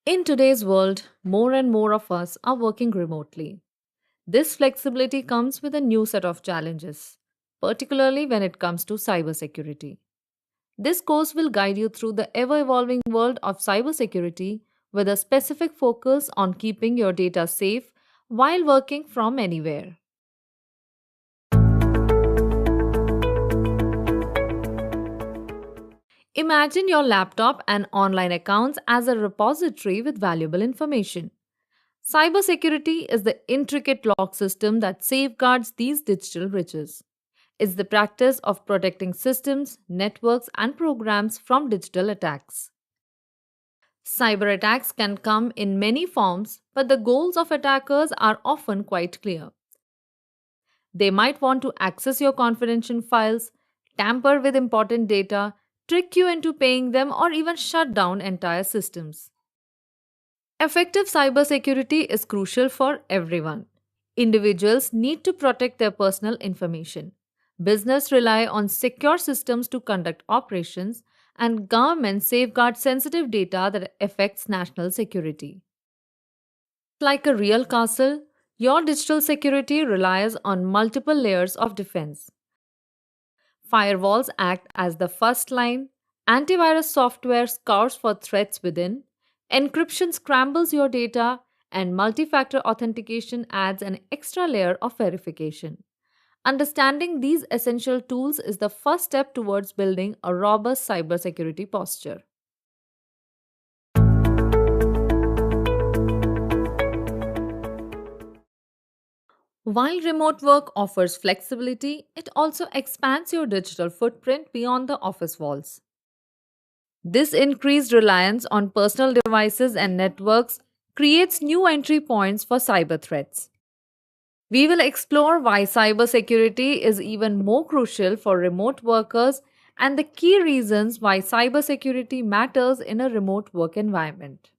In today's world, more and more of us are working remotely. This flexibility comes with a new set of challenges, particularly when it comes to cybersecurity. This course will guide you through the ever evolving world of cybersecurity with a specific focus on keeping your data safe while working from anywhere. Imagine your laptop and online accounts as a repository with valuable information. Cybersecurity is the intricate lock system that safeguards these digital riches. It's the practice of protecting systems, networks, and programs from digital attacks. Cyber attacks can come in many forms, but the goals of attackers are often quite clear. They might want to access your confidential files, tamper with important data, trick you into paying them, or even shut down entire systems. Effective cybersecurity is crucial for everyone. Individuals need to protect their personal information. Business rely on secure systems to conduct operations, and governments safeguard sensitive data that affects national security. Like a real castle, your digital security relies on multiple layers of defense. Firewalls act as the first line, antivirus software scours for threats within, encryption scrambles your data, and multi factor authentication adds an extra layer of verification. Understanding these essential tools is the first step towards building a robust cybersecurity posture. While remote work offers flexibility, it also expands your digital footprint beyond the office walls. This increased reliance on personal devices and networks creates new entry points for cyber threats. We will explore why cybersecurity is even more crucial for remote workers and the key reasons why cybersecurity matters in a remote work environment.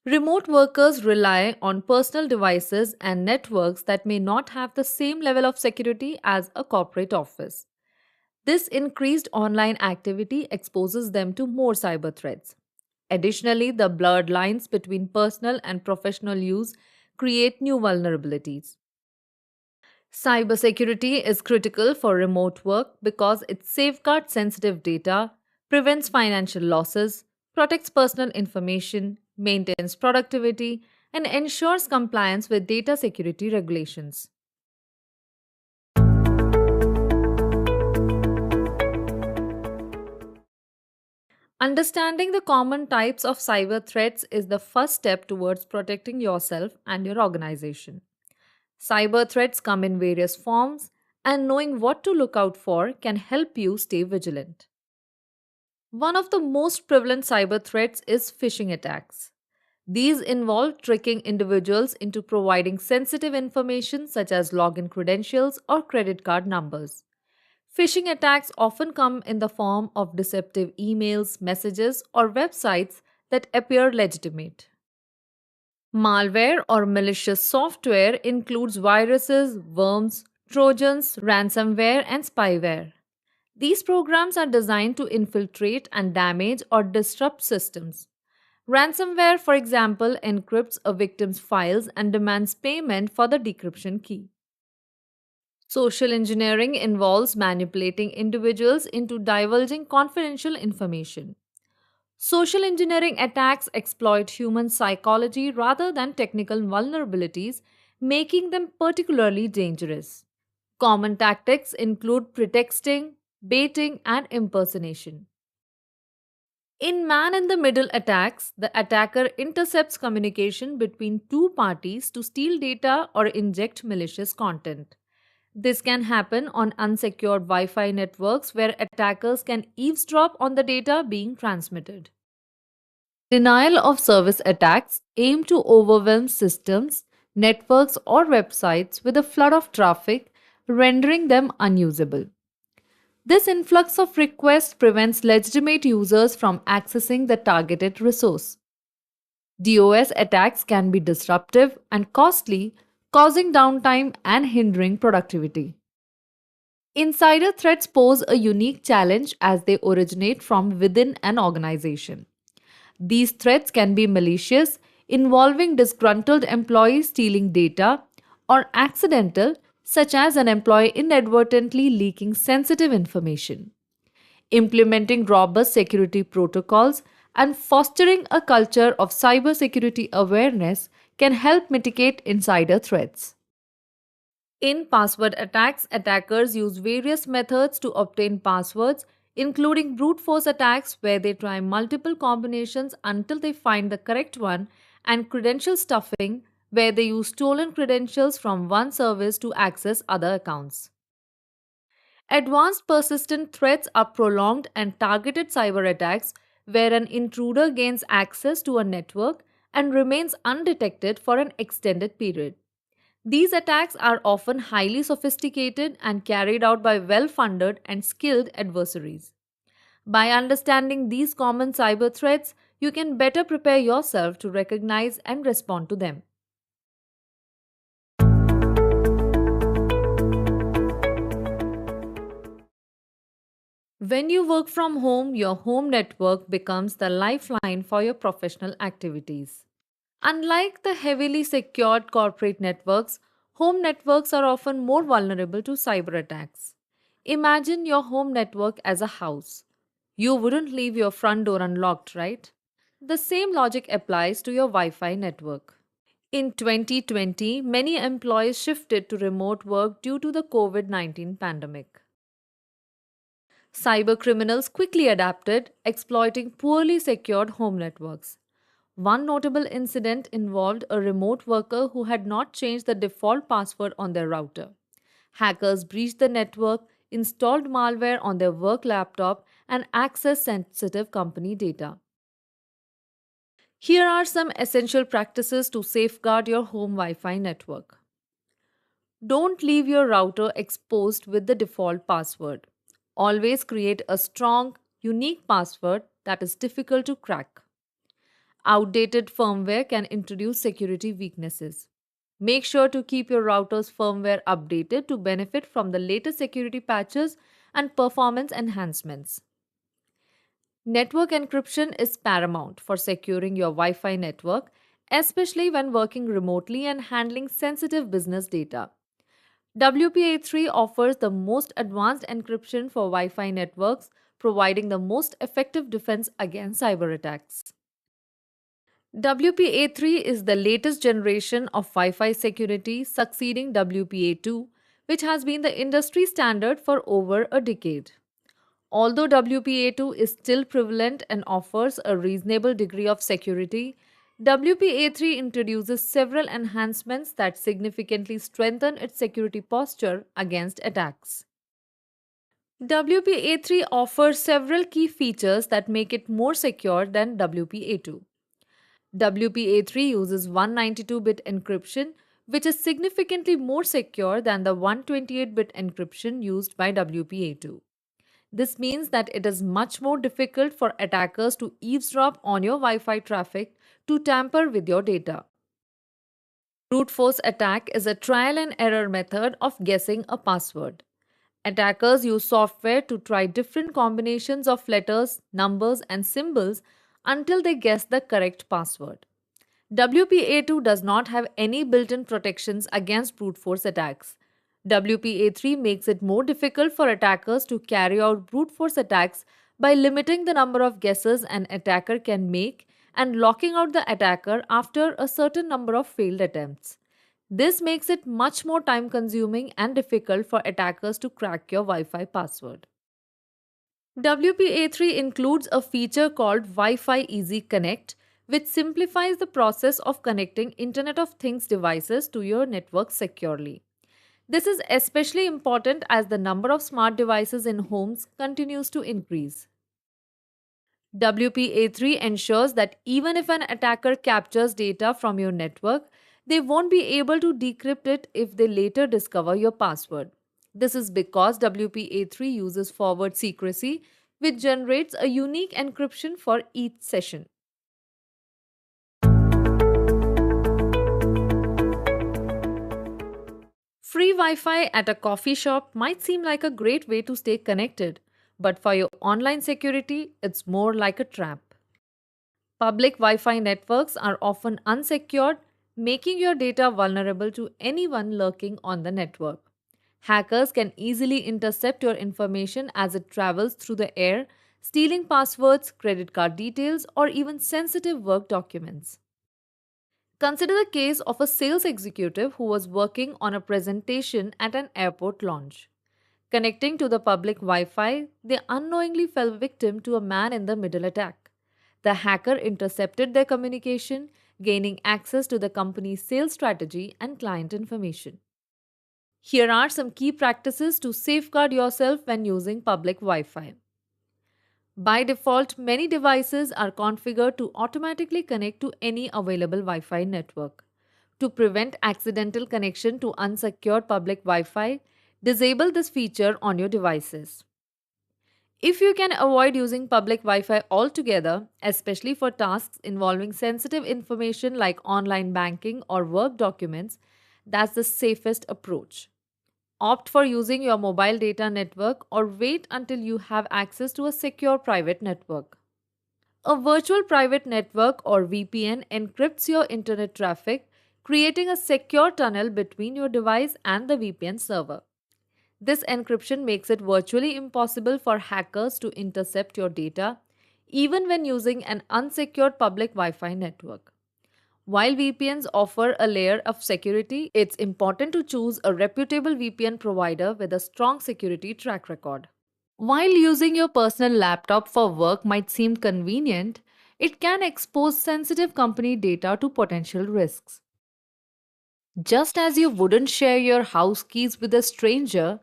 Remote workers rely on personal devices and networks that may not have the same level of security as a corporate office. This increased online activity exposes them to more cyber threats. Additionally, the blurred lines between personal and professional use create new vulnerabilities. Cybersecurity is critical for remote work because it safeguards sensitive data, prevents financial losses, protects personal information, maintains productivity, and ensures compliance with data security regulations. Understanding the common types of cyber threats is the first step towards protecting yourself and your organization. Cyber threats come in various forms, and knowing what to look out for can help you stay vigilant. One of the most prevalent cyber threats is phishing attacks. These involve tricking individuals into providing sensitive information such as login credentials or credit card numbers. Phishing attacks often come in the form of deceptive emails, messages, or websites that appear legitimate. Malware or malicious software includes viruses, worms, trojans, ransomware, and spyware. These programs are designed to infiltrate and damage or disrupt systems. Ransomware, for example, encrypts a victim's files and demands payment for the decryption key. Social engineering involves manipulating individuals into divulging confidential information. Social engineering attacks exploit human psychology rather than technical vulnerabilities, making them particularly dangerous. Common tactics include pretexting, baiting, and impersonation. In man in the middle attacks, the attacker intercepts communication between two parties to steal data or inject malicious content. This can happen on unsecured Wi Fi networks where attackers can eavesdrop on the data being transmitted. Denial of service attacks aim to overwhelm systems, networks, or websites with a flood of traffic, rendering them unusable. This influx of requests prevents legitimate users from accessing the targeted resource. DOS attacks can be disruptive and costly, causing downtime and hindering productivity. Insider threats pose a unique challenge as they originate from within an organization. These threats can be malicious, involving disgruntled employees stealing data, or accidental, such as an employee inadvertently leaking sensitive information. Implementing robust security protocols and fostering a culture of cybersecurity awareness can help mitigate insider threats. In password attacks, attackers use various methods to obtain passwords, including brute force attacks where they try multiple combinations until they find the correct one, and credential stuffing where they use stolen credentials from one service to access other accounts. Advanced persistent threats are prolonged and targeted cyber attacks where an intruder gains access to a network and remains undetected for an extended period. These attacks are often highly sophisticated and carried out by well funded and skilled adversaries. By understanding these common cyber threats, you can better prepare yourself to recognize and respond to them. When you work from home, your home network becomes the lifeline for your professional activities. Unlike the heavily secured corporate networks, home networks are often more vulnerable to cyber attacks. Imagine your home network as a house. You wouldn't leave your front door unlocked, right? The same logic applies to your Wi Fi network. In 2020, many employees shifted to remote work due to the COVID-19 pandemic. Cybercriminals quickly adapted, exploiting poorly secured home networks. One notable incident involved a remote worker who had not changed the default password on their router. Hackers breached the network, installed malware on their work laptop, and accessed sensitive company data. Here are some essential practices to safeguard your home Wi Fi network. Don't leave your router exposed with the default password. Always create a strong, unique password that is difficult to crack. Outdated firmware can introduce security weaknesses. Make sure to keep your router's firmware updated to benefit from the latest security patches and performance enhancements. Network encryption is paramount for securing your Wi Fi network, especially when working remotely and handling sensitive business data. WPA3 offers the most advanced encryption for Wi Fi networks, providing the most effective defense against cyber attacks. WPA3 is the latest generation of Wi Fi security, succeeding WPA2, which has been the industry standard for over a decade. Although WPA2 is still prevalent and offers a reasonable degree of security, WPA3 introduces several enhancements that significantly strengthen its security posture against attacks. WPA3 offers several key features that make it more secure than WPA2. WPA3 uses 192-bit encryption, which is significantly more secure than the 128-bit encryption used by WPA2. This means that it is much more difficult for attackers to eavesdrop on your Wi Fi traffic to tamper with your data. Brute force attack is a trial and error method of guessing a password. Attackers use software to try different combinations of letters, numbers, and symbols until they guess the correct password. WPA2 does not have any built in protections against brute force attacks. WPA3 makes it more difficult for attackers to carry out brute force attacks by limiting the number of guesses an attacker can make and locking out the attacker after a certain number of failed attempts. This makes it much more time consuming and difficult for attackers to crack your Wi Fi password. WPA3 includes a feature called Wi Fi Easy Connect, which simplifies the process of connecting Internet of Things devices to your network securely. This is especially important as the number of smart devices in homes continues to increase. WPA3 ensures that even if an attacker captures data from your network, they won't be able to decrypt it if they later discover your password. This is because WPA3 uses forward secrecy, which generates a unique encryption for each session. Free Wi Fi at a coffee shop might seem like a great way to stay connected, but for your online security, it's more like a trap. Public Wi Fi networks are often unsecured, making your data vulnerable to anyone lurking on the network. Hackers can easily intercept your information as it travels through the air, stealing passwords, credit card details, or even sensitive work documents. Consider the case of a sales executive who was working on a presentation at an airport lounge. Connecting to the public Wi Fi, they unknowingly fell victim to a man in the middle attack. The hacker intercepted their communication, gaining access to the company's sales strategy and client information. Here are some key practices to safeguard yourself when using public Wi Fi. By default, many devices are configured to automatically connect to any available Wi Fi network. To prevent accidental connection to unsecured public Wi Fi, disable this feature on your devices. If you can avoid using public Wi Fi altogether, especially for tasks involving sensitive information like online banking or work documents, that's the safest approach. Opt for using your mobile data network or wait until you have access to a secure private network. A virtual private network or VPN encrypts your internet traffic, creating a secure tunnel between your device and the VPN server. This encryption makes it virtually impossible for hackers to intercept your data, even when using an unsecured public Wi Fi network. While VPNs offer a layer of security, it's important to choose a reputable VPN provider with a strong security track record. While using your personal laptop for work might seem convenient, it can expose sensitive company data to potential risks. Just as you wouldn't share your house keys with a stranger,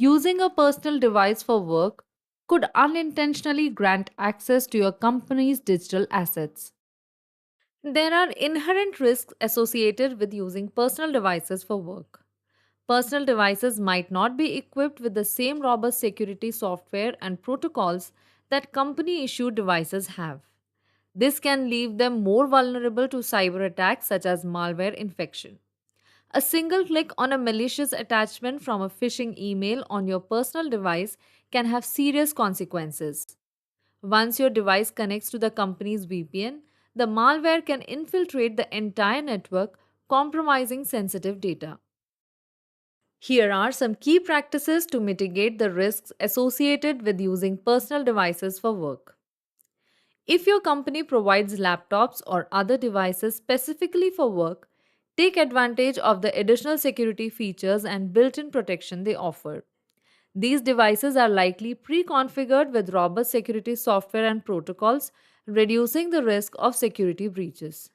using a personal device for work could unintentionally grant access to your company's digital assets. There are inherent risks associated with using personal devices for work. Personal devices might not be equipped with the same robust security software and protocols that company issued devices have. This can leave them more vulnerable to cyber attacks such as malware infection. A single click on a malicious attachment from a phishing email on your personal device can have serious consequences. Once your device connects to the company's VPN, the malware can infiltrate the entire network, compromising sensitive data. Here are some key practices to mitigate the risks associated with using personal devices for work. If your company provides laptops or other devices specifically for work, take advantage of the additional security features and built in protection they offer. These devices are likely pre configured with robust security software and protocols, reducing the risk of security breaches.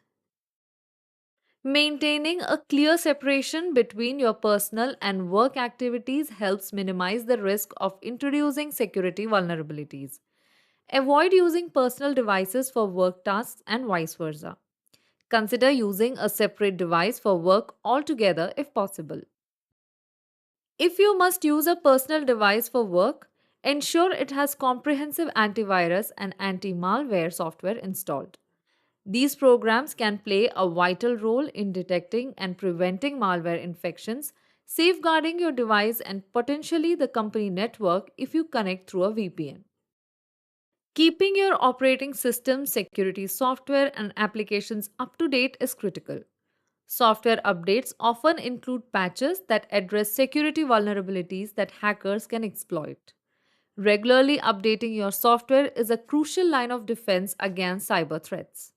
Maintaining a clear separation between your personal and work activities helps minimize the risk of introducing security vulnerabilities. Avoid using personal devices for work tasks and vice versa. Consider using a separate device for work altogether if possible. If you must use a personal device for work, ensure it has comprehensive antivirus and anti malware software installed. These programs can play a vital role in detecting and preventing malware infections, safeguarding your device and potentially the company network if you connect through a VPN. Keeping your operating system, security software, and applications up to date is critical. Software updates often include patches that address security vulnerabilities that hackers can exploit. Regularly updating your software is a crucial line of defense against cyber threats.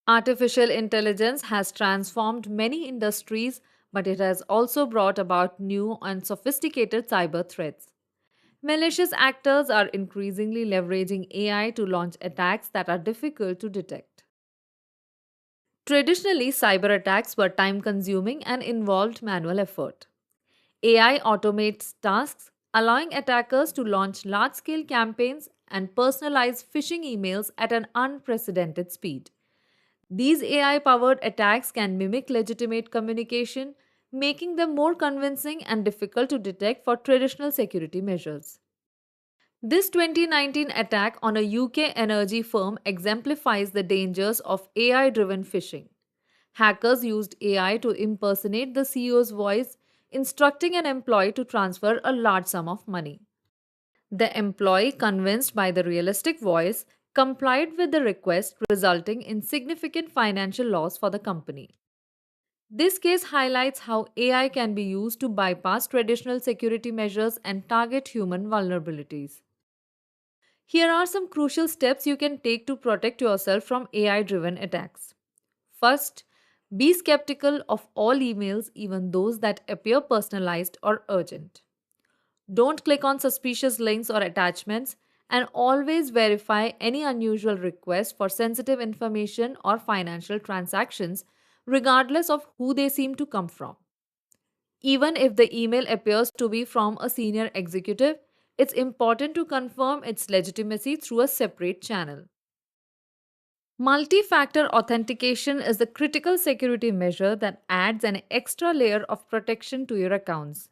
Artificial intelligence has transformed many industries, but it has also brought about new and sophisticated cyber threats. Malicious actors are increasingly leveraging AI to launch attacks that are difficult to detect. Traditionally, cyber attacks were time consuming and involved manual effort. AI automates tasks, allowing attackers to launch large scale campaigns and personalize phishing emails at an unprecedented speed. These AI powered attacks can mimic legitimate communication, making them more convincing and difficult to detect for traditional security measures. This 2019 attack on a UK energy firm exemplifies the dangers of AI driven phishing. Hackers used AI to impersonate the CEO's voice, instructing an employee to transfer a large sum of money. The employee, convinced by the realistic voice, complied with the request, resulting in significant financial loss for the company. This case highlights how AI can be used to bypass traditional security measures and target human vulnerabilities. Here are some crucial steps you can take to protect yourself from AI driven attacks. First, be skeptical of all emails, even those that appear personalized or urgent. Don't click on suspicious links or attachments, and always verify any unusual requests for sensitive information or financial transactions, regardless of who they seem to come from. Even if the email appears to be from a senior executive, it's important to confirm its legitimacy through a separate channel. Multi factor authentication is the critical security measure that adds an extra layer of protection to your accounts.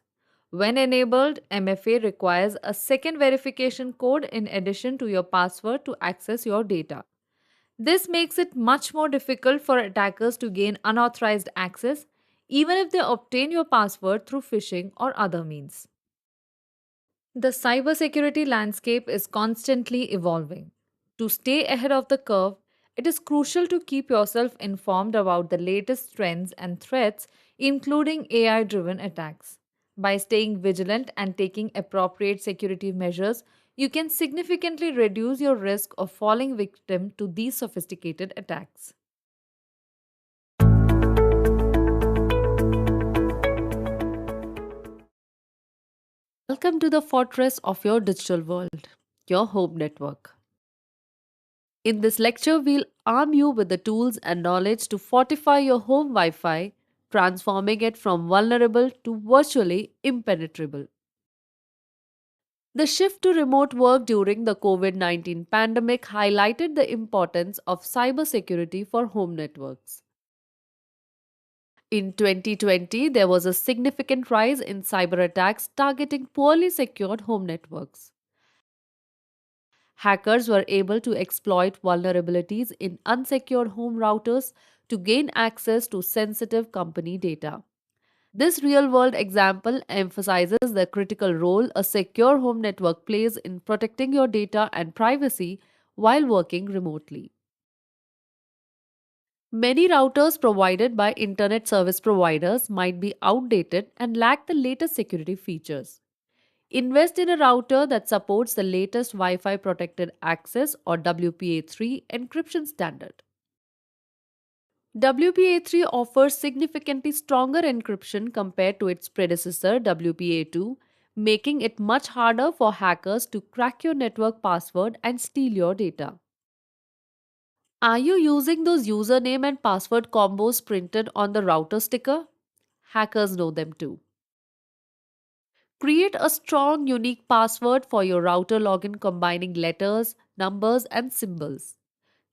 When enabled, MFA requires a second verification code in addition to your password to access your data. This makes it much more difficult for attackers to gain unauthorized access, even if they obtain your password through phishing or other means. The cybersecurity landscape is constantly evolving. To stay ahead of the curve, it is crucial to keep yourself informed about the latest trends and threats, including AI driven attacks. By staying vigilant and taking appropriate security measures, you can significantly reduce your risk of falling victim to these sophisticated attacks. Welcome to the fortress of your digital world, your home network. In this lecture, we'll arm you with the tools and knowledge to fortify your home Wi Fi, transforming it from vulnerable to virtually impenetrable. The shift to remote work during the COVID-19 pandemic highlighted the importance of cybersecurity for home networks. In 2020, there was a significant rise in cyber attacks targeting poorly secured home networks. Hackers were able to exploit vulnerabilities in unsecured home routers to gain access to sensitive company data. This real world example emphasizes the critical role a secure home network plays in protecting your data and privacy while working remotely. Many routers provided by internet service providers might be outdated and lack the latest security features. Invest in a router that supports the latest Wi Fi protected access or WPA3 encryption standard. WPA3 offers significantly stronger encryption compared to its predecessor WPA2, making it much harder for hackers to crack your network password and steal your data. Are you using those username and password combos printed on the router sticker? Hackers know them too. Create a strong, unique password for your router login combining letters, numbers, and symbols.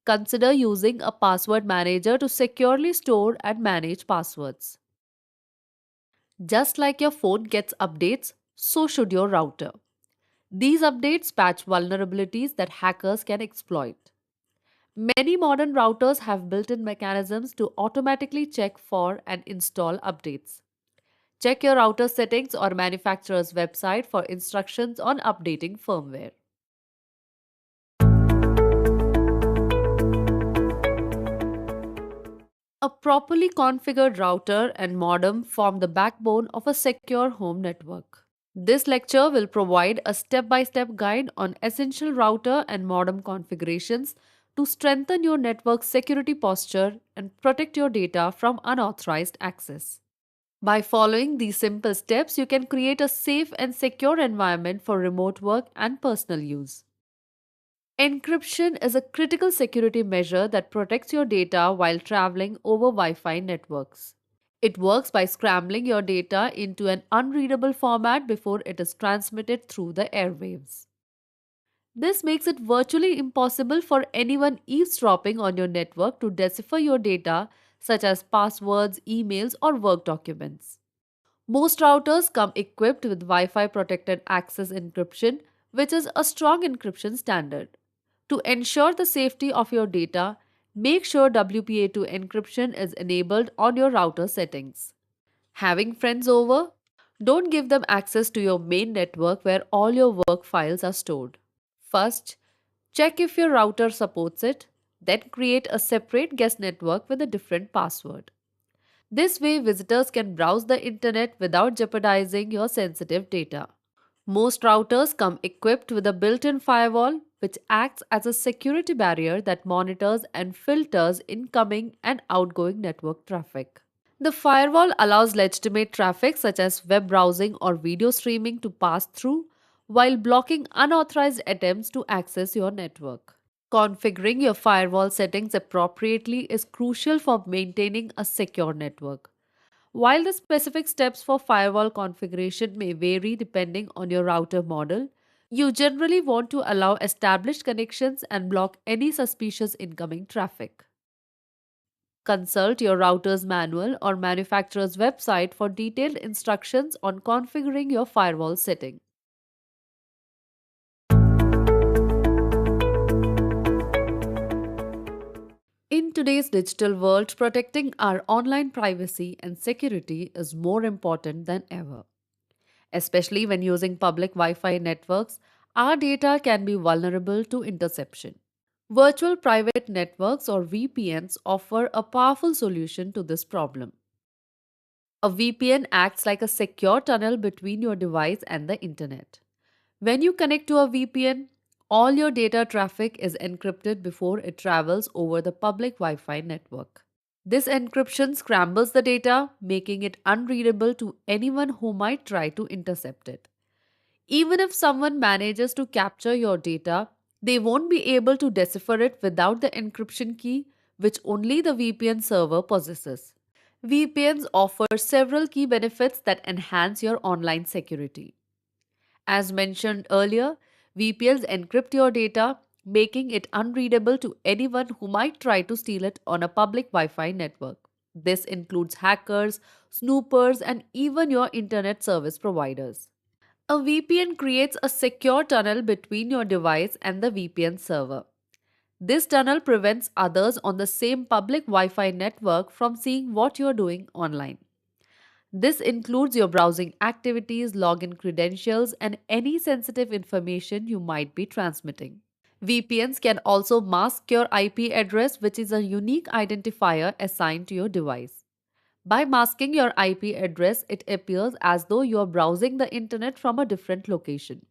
Consider using a password manager to securely store and manage passwords. Just like your phone gets updates, so should your router. These updates patch vulnerabilities that hackers can exploit. Many modern routers have built in mechanisms to automatically check for and install updates. Check your router settings or manufacturer's website for instructions on updating firmware. A properly configured router and modem form the backbone of a secure home network. This lecture will provide a step by step guide on essential router and modem configurations to strengthen your network security posture and protect your data from unauthorized access. By following these simple steps, you can create a safe and secure environment for remote work and personal use. Encryption is a critical security measure that protects your data while traveling over Wi Fi networks. It works by scrambling your data into an unreadable format before it is transmitted through the airwaves. This makes it virtually impossible for anyone eavesdropping on your network to decipher your data, such as passwords, emails, or work documents. Most routers come equipped with Wi Fi protected access encryption, which is a strong encryption standard. To ensure the safety of your data, make sure WPA2 encryption is enabled on your router settings. Having friends over? Don't give them access to your main network where all your work files are stored. First, Check if your router supports it, then create a separate guest network with a different password. This way, visitors can browse the internet without jeopardizing your sensitive data. Most routers come equipped with a built in firewall, which acts as a security barrier that monitors and filters incoming and outgoing network traffic. The firewall allows legitimate traffic such as web browsing or video streaming to pass through, while blocking unauthorized attempts to access your network. Configuring your firewall settings appropriately is crucial for maintaining a secure network. While the specific steps for firewall configuration may vary depending on your router model, you generally want to allow established connections and block any suspicious incoming traffic. Consult your router's manual or manufacturer's website for detailed instructions on configuring your firewall setting. In today's digital world, protecting our online privacy and security is more important than ever. Especially when using public Wi Fi networks, our data can be vulnerable to interception. Virtual private networks or VPNs offer a powerful solution to this problem. A VPN acts like a secure tunnel between your device and the internet. When you connect to a VPN, all your data traffic is encrypted before it travels over the public Wi Fi network. This encryption scrambles the data, making it unreadable to anyone who might try to intercept it. Even if someone manages to capture your data, they won't be able to decipher it without the encryption key, which only the VPN server possesses. VPNs offer several key benefits that enhance your online security. As mentioned earlier, VPNs encrypt your data, making it unreadable to anyone who might try to steal it on a public Wi Fi network. This includes hackers, snoopers, and even your internet service providers. A VPN creates a secure tunnel between your device and the VPN server. This tunnel prevents others on the same public Wi Fi network from seeing what you're doing online. This includes your browsing activities, login credentials, and any sensitive information you might be transmitting. VPNs can also mask your IP address, which is a unique identifier assigned to your device. By masking your IP address, it appears as though you are browsing the internet from a different location.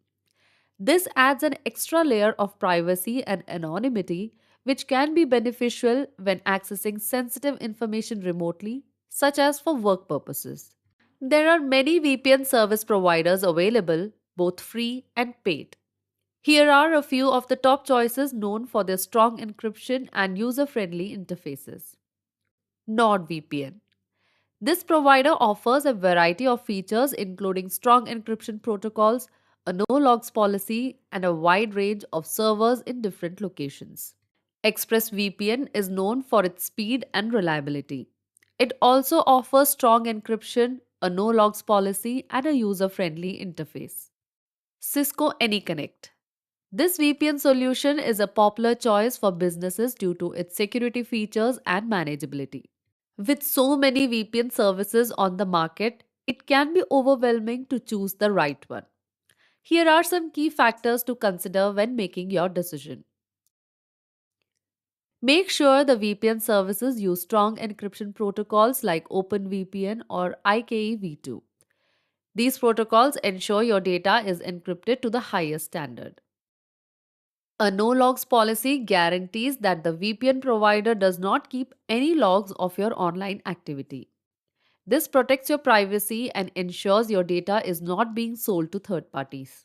This adds an extra layer of privacy and anonymity, which can be beneficial when accessing sensitive information remotely, such as for work purposes. There are many VPN service providers available, both free and paid. Here are a few of the top choices known for their strong encryption and user friendly interfaces. NordVPN. This provider offers a variety of features, including strong encryption protocols, a no logs policy, and a wide range of servers in different locations. ExpressVPN is known for its speed and reliability. It also offers strong encryption, a no logs policy, and a user friendly interface. Cisco AnyConnect. This VPN solution is a popular choice for businesses due to its security features and manageability. With so many VPN services on the market, it can be overwhelming to choose the right one. Here are some key factors to consider when making your decision. Make sure the VPN services use strong encryption protocols like OpenVPN or IKEv2. These protocols ensure your data is encrypted to the highest standard. A no logs policy guarantees that the VPN provider does not keep any logs of your online activity. This protects your privacy and ensures your data is not being sold to third parties.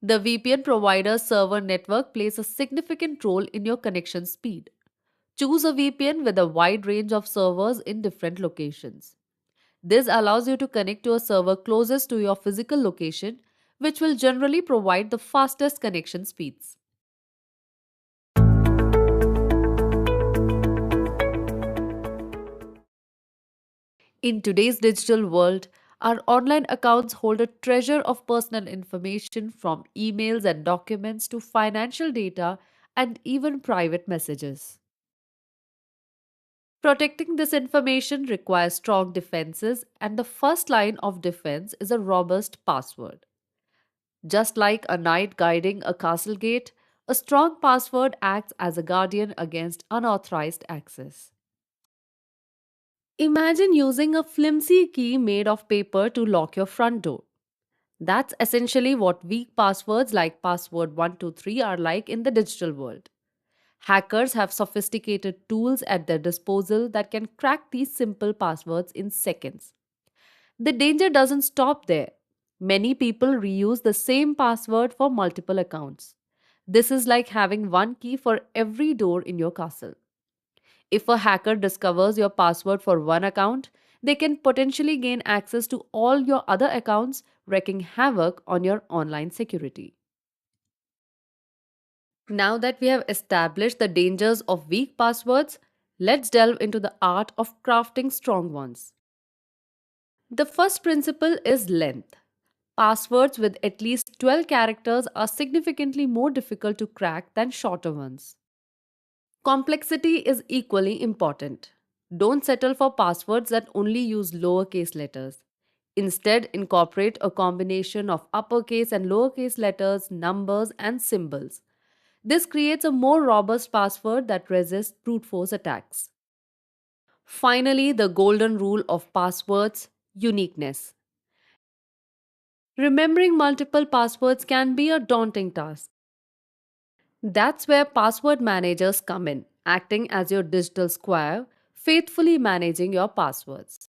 The VPN provider's server network plays a significant role in your connection speed. Choose a VPN with a wide range of servers in different locations. This allows you to connect to a server closest to your physical location, which will generally provide the fastest connection speeds. In today's digital world, our online accounts hold a treasure of personal information from emails and documents to financial data and even private messages. Protecting this information requires strong defenses, and the first line of defense is a robust password. Just like a knight guiding a castle gate, A strong password acts as a guardian against unauthorized access. Imagine using a flimsy key made of paper to lock your front door. That's essentially what weak passwords like password 123 are like in the digital world. Hackers have sophisticated tools at their disposal that can crack these simple passwords in seconds. The danger doesn't stop there. Many people reuse the same password for multiple accounts. This is like having one key for every door in your castle. If a hacker discovers your password for one account, they can potentially gain access to all your other accounts, wreaking havoc on your online security. Now that we have established the dangers of weak passwords, let's delve into the art of crafting strong ones. The first principle is length. Passwords with at least 12 characters are significantly more difficult to crack than shorter ones. Complexity is equally important. Don't settle for passwords that only use lowercase letters. Instead, incorporate a combination of uppercase and lowercase letters, numbers, and symbols. This creates a more robust password that resists brute force attacks. Finally, the golden rule of passwords: uniqueness. Remembering multiple passwords can be a daunting task. That's where password managers come in, acting as your digital squire, faithfully managing your passwords.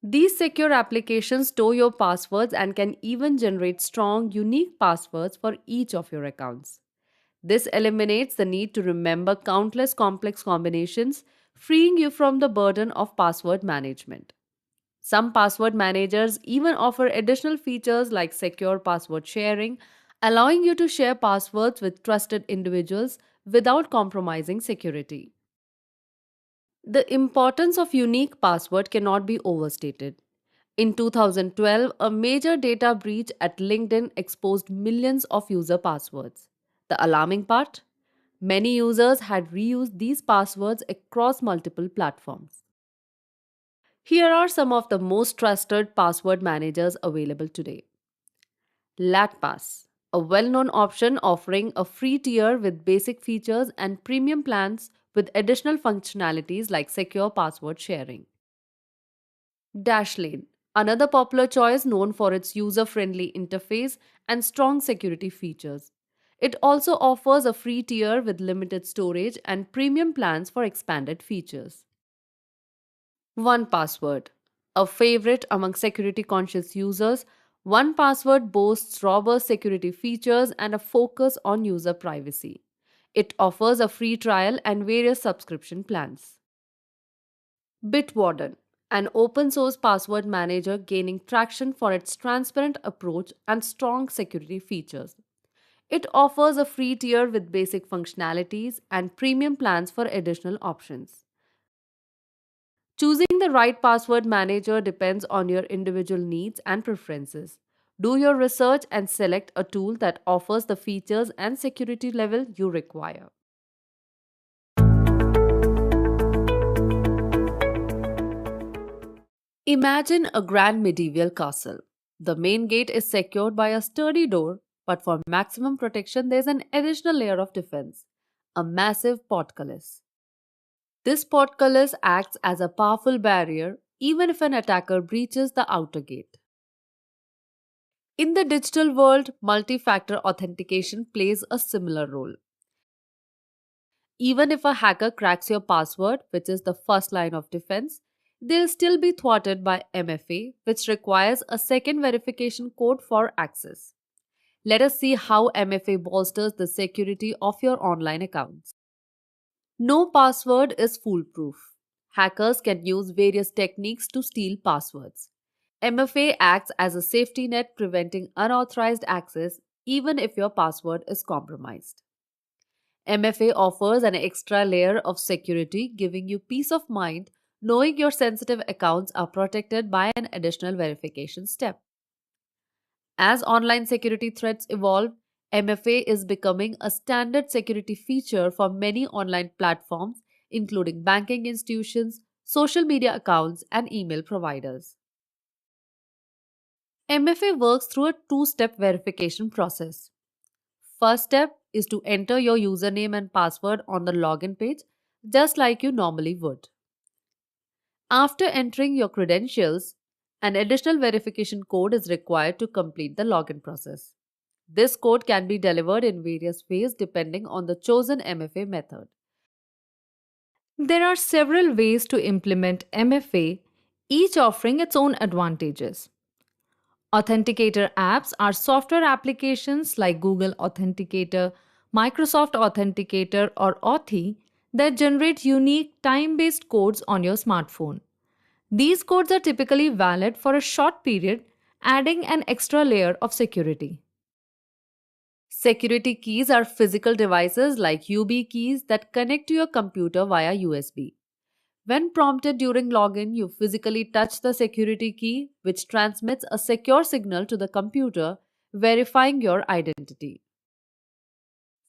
These secure applications store your passwords and can even generate strong, unique passwords for each of your accounts. This eliminates the need to remember countless complex combinations, freeing you from the burden of password management. Some password managers even offer additional features like secure password sharing, allowing you to share passwords with trusted individuals without compromising security. The importance of unique password cannot be overstated. In 2012, a major data breach at LinkedIn exposed millions of user passwords. The alarming part? Many users had reused these passwords across multiple platforms. Here are some of the most trusted password managers available today. LatPass, a well known option offering a free tier with basic features and premium plans with additional functionalities like secure password sharing. Dashlane, another popular choice known for its user friendly interface and strong security features. It also offers a free tier with limited storage and premium plans for expanded features. One Password, a favorite among security conscious users, One Password boasts robust security features and a focus on user privacy. It offers a free trial and various subscription plans. Bitwarden, an open source password manager gaining traction for its transparent approach and strong security features. It offers a free tier with basic functionalities and premium plans for additional options. Choosing the right password manager depends on your individual needs and preferences. Do your research and select a tool that offers the features and security level you require. Imagine a grand medieval castle. The main gate is secured by a sturdy door, but for maximum protection, there's an additional layer of defense: a massive portcullis. This portcullis acts as a powerful barrier even if an attacker breaches the outer gate. In the digital world, multi factor authentication plays a similar role. Even if a hacker cracks your password, which is the first line of defense, they'll still be thwarted by MFA, which requires a second verification code for access. Let us see how MFA bolsters the security of your online accounts. No password is foolproof. Hackers can use various techniques to steal passwords. MFA acts as a safety net preventing unauthorized access even if your password is compromised. MFA offers an extra layer of security, giving you peace of mind knowing your sensitive accounts are protected by an additional verification step. As online security threats evolve, MFA is becoming a standard security feature for many online platforms, including banking institutions, social media accounts, and email providers. MFA works through a two step verification process. First step is to enter your username and password on the login page just like you normally would. After entering your credentials, an additional verification code is required to complete the login process. This code can be delivered in various ways depending on the chosen MFA method. There are several ways to implement MFA, each offering its own advantages. Authenticator apps are software applications like Google Authenticator, Microsoft Authenticator, or Authy that generate unique time based codes on your smartphone. These codes are typically valid for a short period, adding an extra layer of security. Security keys are physical devices like UB keys that connect to your computer via USB. When prompted during login, you physically touch the security key, which transmits a secure signal to the computer, verifying your identity.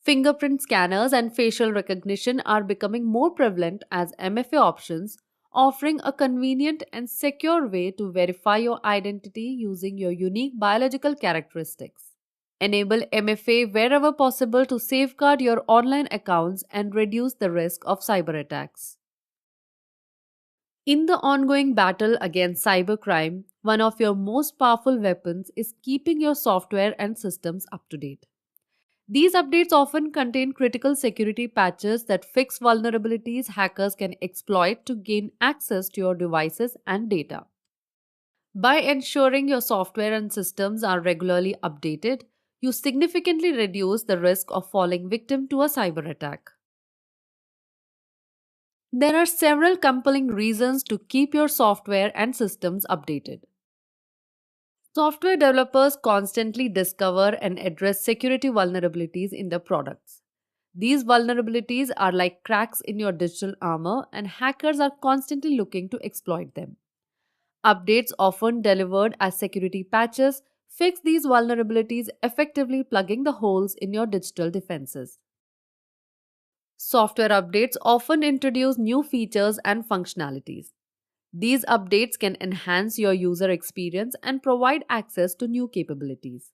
Fingerprint scanners and facial recognition are becoming more prevalent as MFA options, offering a convenient and secure way to verify your identity using your unique biological characteristics. Enable MFA wherever possible to safeguard your online accounts and reduce the risk of cyber attacks. In the ongoing battle against cybercrime, one of your most powerful weapons is keeping your software and systems up to date. These updates often contain critical security patches that fix vulnerabilities hackers can exploit to gain access to your devices and data. By ensuring your software and systems are regularly updated, you significantly reduce the risk of falling victim to a cyber attack. There are several compelling reasons to keep your software and systems updated. Software developers constantly discover and address security vulnerabilities in their products. These vulnerabilities are like cracks in your digital armor, and hackers are constantly looking to exploit them. Updates, often delivered as security patches, fix these vulnerabilities, effectively plugging the holes in your digital defenses. Software updates often introduce new features and functionalities. These updates can enhance your user experience and provide access to new capabilities.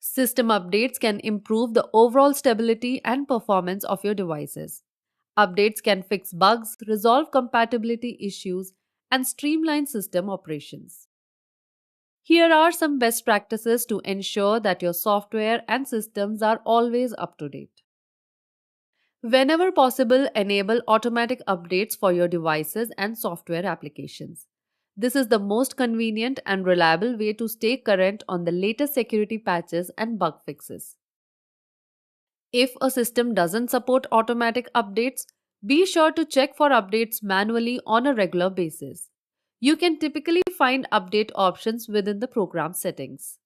System updates can improve the overall stability and performance of your devices. Updates can fix bugs, resolve compatibility issues, and streamline system operations. Here are some best practices to ensure that your software and systems are always up to date. Whenever possible, enable automatic updates for your devices and software applications. This is the most convenient and reliable way to stay current on the latest security patches and bug fixes. If a system doesn't support automatic updates, be sure to check for updates manually on a regular basis. You can typically find update options within the program settings.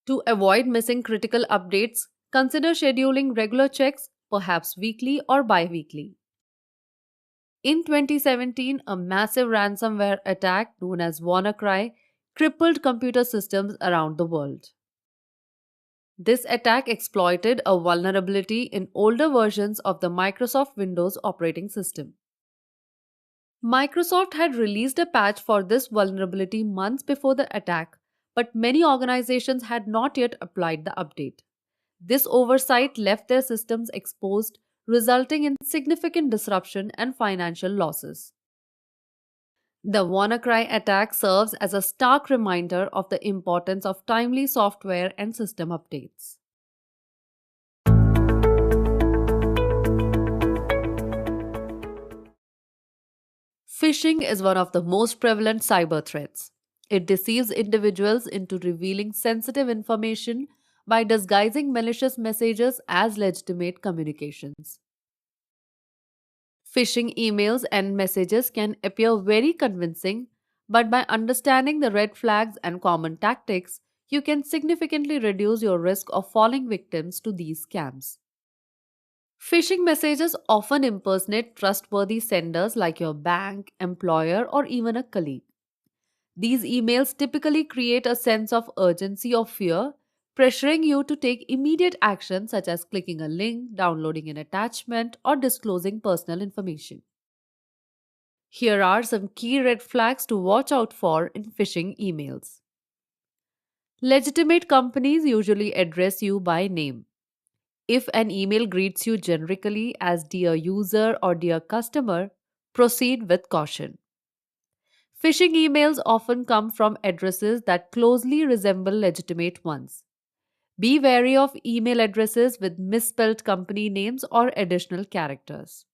To avoid missing critical updates, consider scheduling regular checks, perhaps weekly or bi weekly. In 2017, a massive ransomware attack known as WannaCry crippled computer systems around the world. This attack exploited a vulnerability in older versions of the Microsoft Windows operating system. Microsoft had released a patch for this vulnerability months before the attack, but many organizations had not yet applied the update. This oversight left their systems exposed, resulting in significant disruption and financial losses. The WannaCry attack serves as a stark reminder of the importance of timely software and system updates. Phishing is one of the most prevalent cyber threats. It deceives individuals into revealing sensitive information by disguising malicious messages as legitimate communications. Phishing emails and messages can appear very convincing, but by understanding the red flags and common tactics, you can significantly reduce your risk of falling victims to these scams. Phishing messages often impersonate trustworthy senders like your bank, employer, or even a colleague. These emails typically create a sense of urgency or fear, pressuring you to take immediate action such as clicking a link, downloading an attachment, or disclosing personal information. Here are some key red flags to watch out for in phishing emails. Legitimate companies usually address you by name. If an email greets you generically as Dear User or Dear Customer, proceed with caution. Phishing emails often come from addresses that closely resemble legitimate ones. Be wary of email addresses with misspelled company names or additional characters.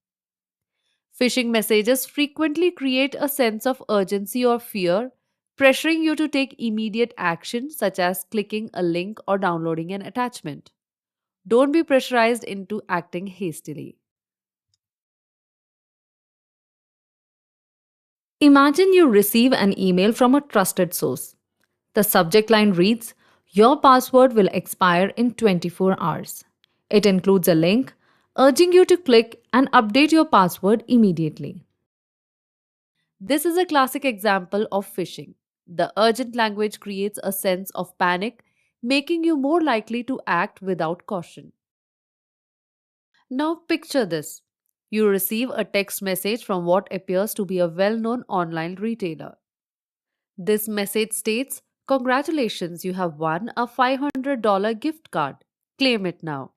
Phishing messages frequently create a sense of urgency or fear, pressuring you to take immediate action, such as clicking a link or downloading an attachment. Don't be pressurized into acting hastily. Imagine you receive an email from a trusted source. The subject line reads, Your password will expire in 24 hours. It includes a link urging you to click and update your password immediately. This is a classic example of phishing. The urgent language creates a sense of panic, making you more likely to act without caution. Now, picture this. You receive a text message from what appears to be a well known online retailer. This message states, Congratulations, you have won a $500 gift card. Claim it now.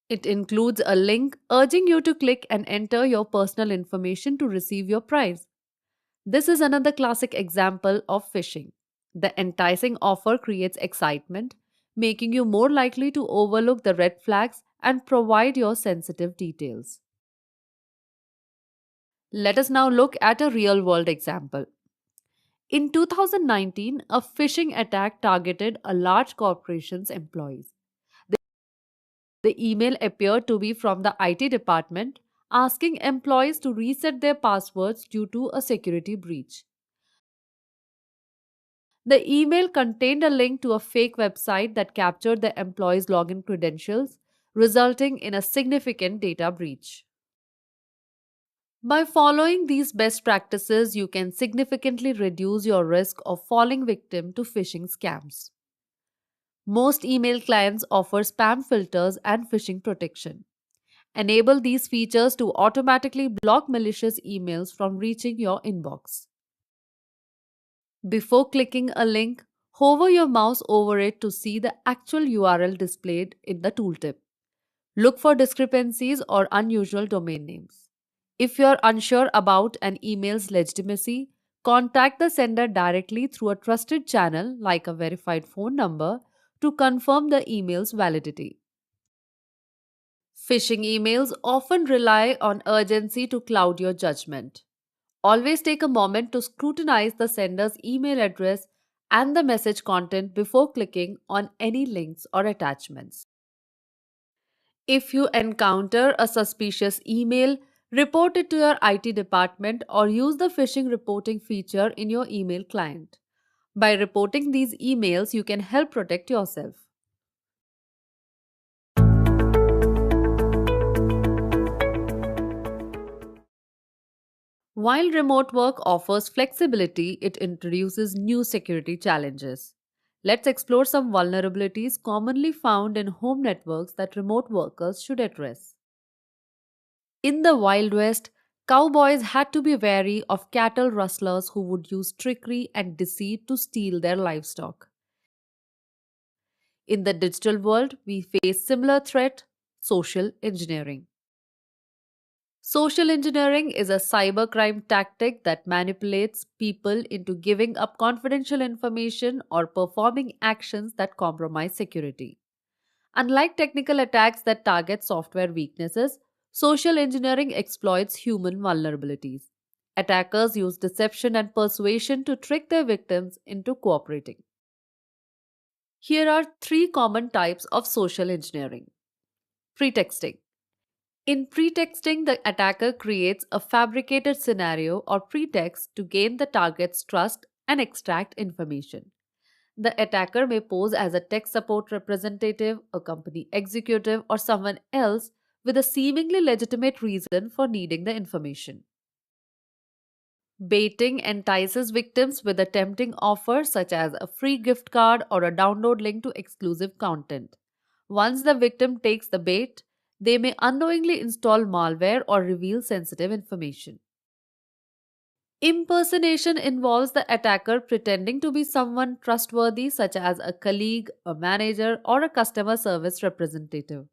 It includes a link urging you to click and enter your personal information to receive your prize. This is another classic example of phishing. The enticing offer creates excitement, making you more likely to overlook the red flags and provide your sensitive details. Let us now look at a real world example. In 2019, a phishing attack targeted a large corporation's employees. The email appeared to be from the IT department asking employees to reset their passwords due to a security breach. The email contained a link to a fake website that captured the employees' login credentials, resulting in a significant data breach. By following these best practices, you can significantly reduce your risk of falling victim to phishing scams. Most email clients offer spam filters and phishing protection. Enable these features to automatically block malicious emails from reaching your inbox. Before clicking a link, hover your mouse over it to see the actual URL displayed in the tooltip. Look for discrepancies or unusual domain names. If you're unsure about an email's legitimacy, contact the sender directly through a trusted channel like a verified phone number to confirm the email's validity. Phishing emails often rely on urgency to cloud your judgment. Always take a moment to scrutinize the sender's email address and the message content before clicking on any links or attachments. If you encounter a suspicious email, report it to your IT department or use the phishing reporting feature in your email client. By reporting these emails, you can help protect yourself. While remote work offers flexibility, it introduces new security challenges. Let's explore some vulnerabilities commonly found in home networks that remote workers should address. In the Wild West, cowboys had to be wary of cattle rustlers who would use trickery and deceit to steal their livestock. In the digital world, we face similar threat, social engineering. Social engineering is a cybercrime tactic that manipulates people into giving up confidential information or performing actions that compromise security. Unlike technical attacks that target software weaknesses, social engineering exploits human vulnerabilities. Attackers use deception and persuasion to trick their victims into cooperating. Here are three common types of social engineering. Pretexting. In pretexting, the attacker creates a fabricated scenario or pretext to gain the target's trust and extract information. The attacker may pose as a tech support representative, a company executive, or someone else with a seemingly legitimate reason for needing the information. Baiting entices victims with a tempting offer such as a free gift card or a download link to exclusive content. Once the victim takes the bait, they may unknowingly install malware or reveal sensitive information. Impersonation involves the attacker pretending to be someone trustworthy, such as a colleague, a manager, or a customer service representative.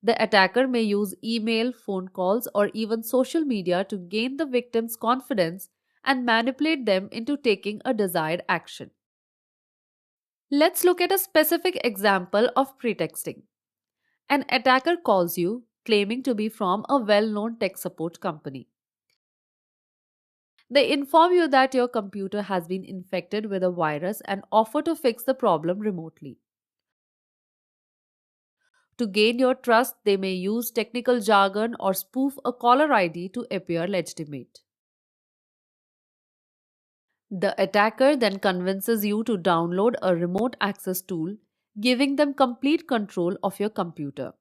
The attacker may use email, phone calls, or even social media to gain the victim's confidence and manipulate them into taking a desired action. Let's look at a specific example of pretexting. An attacker calls you claiming to be from a well known tech support company. They inform you that your computer has been infected with a virus and offer to fix the problem remotely. To gain your trust, they may use technical jargon or spoof a caller ID to appear legitimate. The attacker then convinces you to download a remote access tool, giving them complete control of your computer.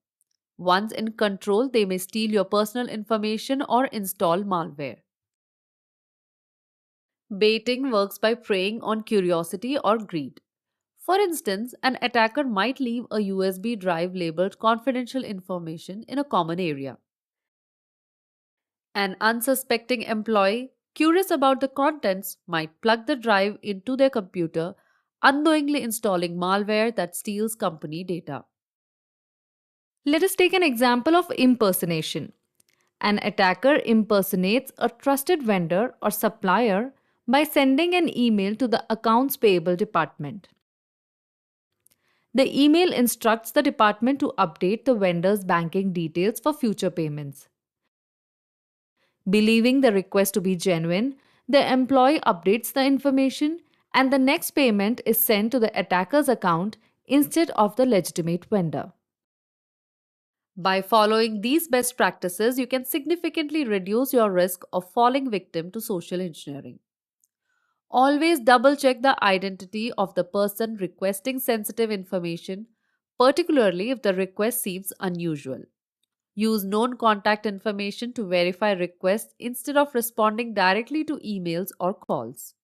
Once in control, they may steal your personal information or install malware. Baiting works by preying on curiosity or greed. For instance, an attacker might leave a USB drive labeled confidential information in a common area. An unsuspecting employee, curious about the contents, might plug the drive into their computer, unknowingly installing malware that steals company data. Let us take an example of impersonation. An attacker impersonates a trusted vendor or supplier by sending an email to the accounts payable department. The email instructs the department to update the vendor's banking details for future payments. Believing the request to be genuine, the employee updates the information and the next payment is sent to the attacker's account instead of the legitimate vendor. By following these best practices, you can significantly reduce your risk of falling victim to social engineering. Always double check the identity of the person requesting sensitive information, particularly if the request seems unusual. Use known contact information to verify requests instead of responding directly to emails or calls.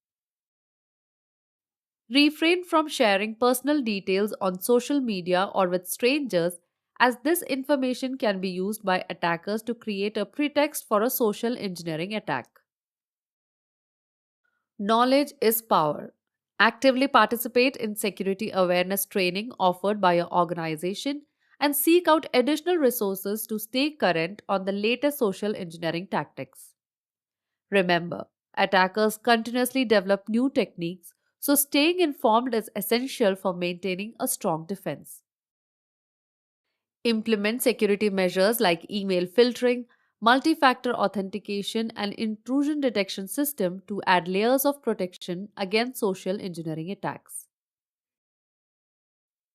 Refrain from sharing personal details on social media or with strangers, as this information can be used by attackers to create a pretext for a social engineering attack. Knowledge is power. Actively participate in security awareness training offered by your organization and seek out additional resources to stay current on the latest social engineering tactics. Remember, attackers continuously develop new techniques, so staying informed is essential for maintaining a strong defense. Implement security measures like email filtering, multi factor authentication, and intrusion detection system to add layers of protection against social engineering attacks.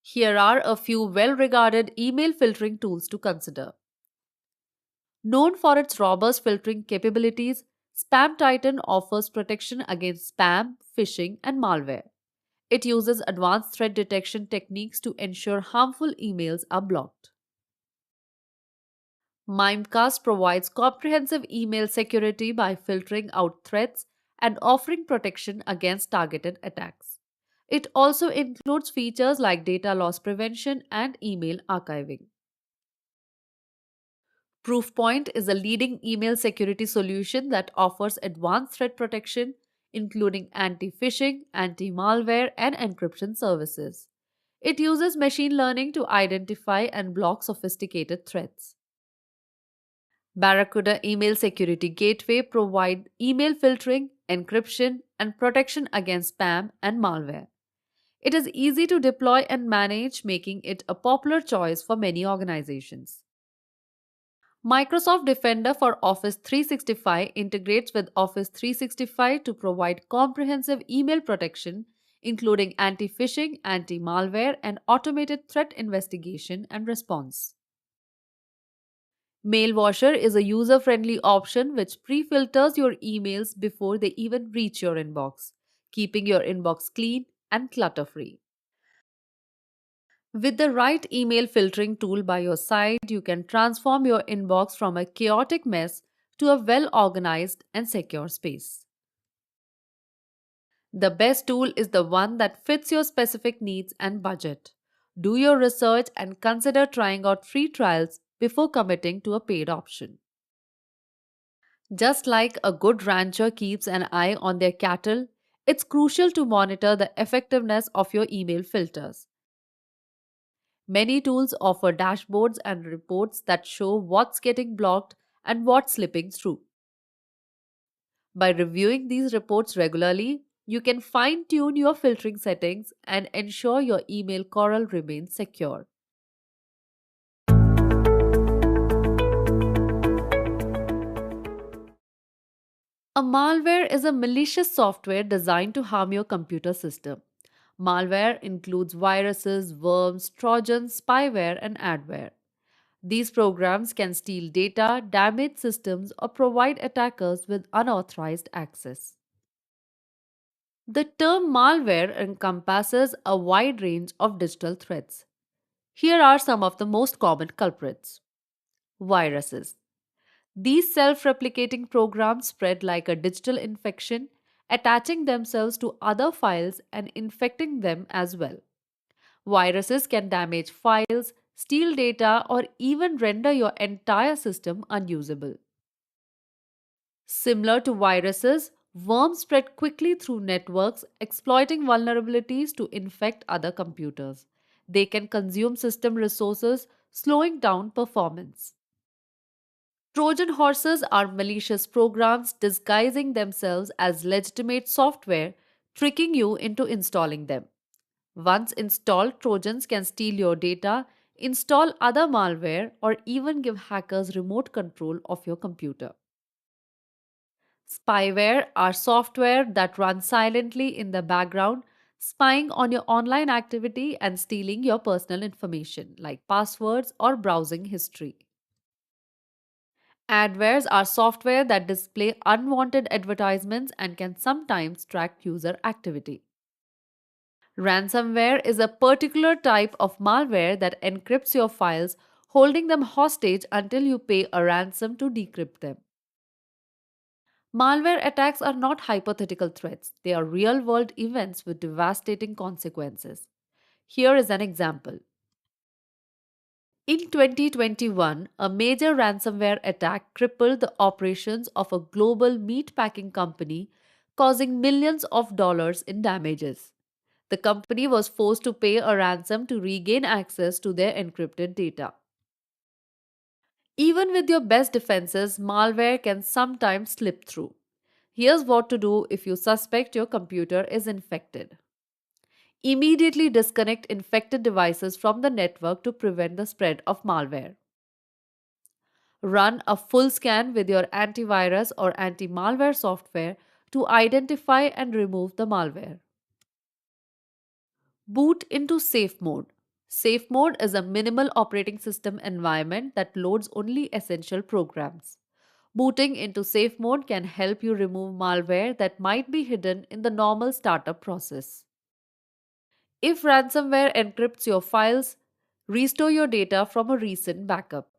Here are a few well regarded email filtering tools to consider. Known for its robust filtering capabilities, Spam Titan offers protection against spam, phishing, and malware. It uses advanced threat detection techniques to ensure harmful emails are blocked. Mimecast provides comprehensive email security by filtering out threats and offering protection against targeted attacks. It also includes features like data loss prevention and email archiving. Proofpoint is a leading email security solution that offers advanced threat protection, including anti phishing, anti malware, and encryption services. It uses machine learning to identify and block sophisticated threats. Barracuda Email Security Gateway provide email filtering, encryption, and protection against spam and malware. It is easy to deploy and manage, making it a popular choice for many organizations. Microsoft Defender for Office 365 integrates with Office 365 to provide comprehensive email protection, including anti phishing, anti malware, and automated threat investigation and response. Mailwasher is a user friendly option which pre filters your emails before they even reach your inbox, keeping your inbox clean and clutter free. With the right email filtering tool by your side, you can transform your inbox from a chaotic mess to a well organized and secure space. The best tool is the one that fits your specific needs and budget. Do your research and consider trying out free trials before committing to a paid option. Just like a good rancher keeps an eye on their cattle, it's crucial to monitor the effectiveness of your email filters. Many tools offer dashboards and reports that show what's getting blocked and what's slipping through. By reviewing these reports regularly, you can fine tune your filtering settings and ensure your email coral remains secure. A malware is a malicious software designed to harm your computer system. Malware includes viruses, worms, trojans, spyware, and adware. These programs can steal data, damage systems, or provide attackers with unauthorized access. The term malware encompasses a wide range of digital threats. Here are some of the most common culprits. Viruses. These self replicating programs spread like a digital infection, attaching themselves to other files and infecting them as well. Viruses can damage files, steal data, or even render your entire system unusable. Similar to viruses, worms spread quickly through networks, exploiting vulnerabilities to infect other computers. They can consume system resources, slowing down performance. Trojan horses are malicious programs disguising themselves as legitimate software, tricking you into installing them. Once installed, Trojans can steal your data, install other malware, or even give hackers remote control of your computer. Spyware are software that run silently in the background, spying on your online activity and stealing your personal information like passwords or browsing history. Adwares are software that display unwanted advertisements and can sometimes track user activity. Ransomware is a particular type of malware that encrypts your files, holding them hostage until you pay a ransom to decrypt them. Malware attacks are not hypothetical threats, they are real world events with devastating consequences. Here is an example. In 2021, a major ransomware attack crippled the operations of a global meatpacking company, causing millions of dollars in damages. The company was forced to pay a ransom to regain access to their encrypted data. Even with your best defenses, malware can sometimes slip through. Here's what to do if you suspect your computer is infected. Immediately disconnect infected devices from the network to prevent the spread of malware. Run a full scan with your antivirus or anti malware software to identify and remove the malware. Boot into safe mode. Safe mode is a minimal operating system environment that loads only essential programs. Booting into safe mode can help you remove malware that might be hidden in the normal startup process. If ransomware encrypts your files, restore your data from a recent backup.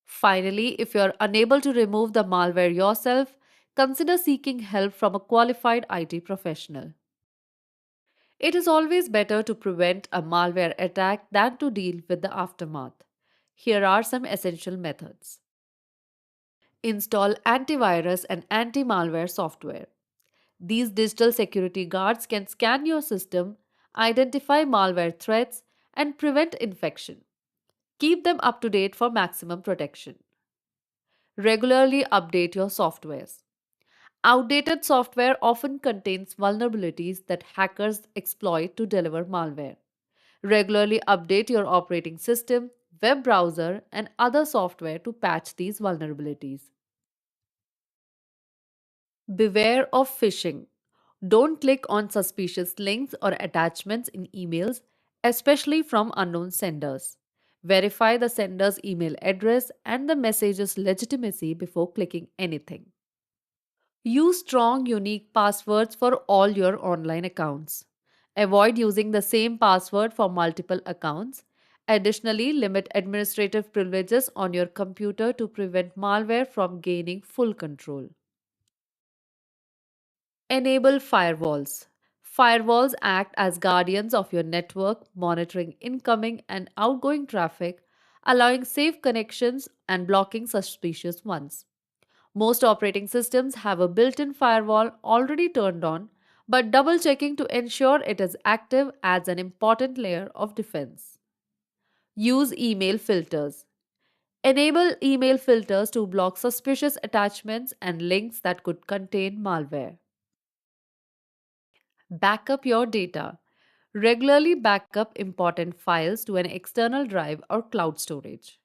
Finally, if you're unable to remove the malware yourself, consider seeking help from a qualified IT professional. It is always better to prevent a malware attack than to deal with the aftermath. Here are some essential methods. Install antivirus and anti malware software. These digital security guards can scan your system, identify malware threats, and prevent infection. Keep them up to date for maximum protection. Regularly update your softwares. Outdated software often contains vulnerabilities that hackers exploit to deliver malware. Regularly update your operating system, web browser, and other software to patch these vulnerabilities. Beware of phishing. Don't click on suspicious links or attachments in emails, especially from unknown senders. Verify the sender's email address and the message's legitimacy before clicking anything. Use strong, unique passwords for all your online accounts. Avoid using the same password for multiple accounts. Additionally, limit administrative privileges on your computer to prevent malware from gaining full control. Enable firewalls. Firewalls act as guardians of your network, monitoring incoming and outgoing traffic, allowing safe connections and blocking suspicious ones. Most operating systems have a built in firewall already turned on, but double checking to ensure it is active adds an important layer of defense. Use email filters. Enable email filters to block suspicious attachments and links that could contain malware. Backup your data. Regularly back up important files to an external drive or cloud storage.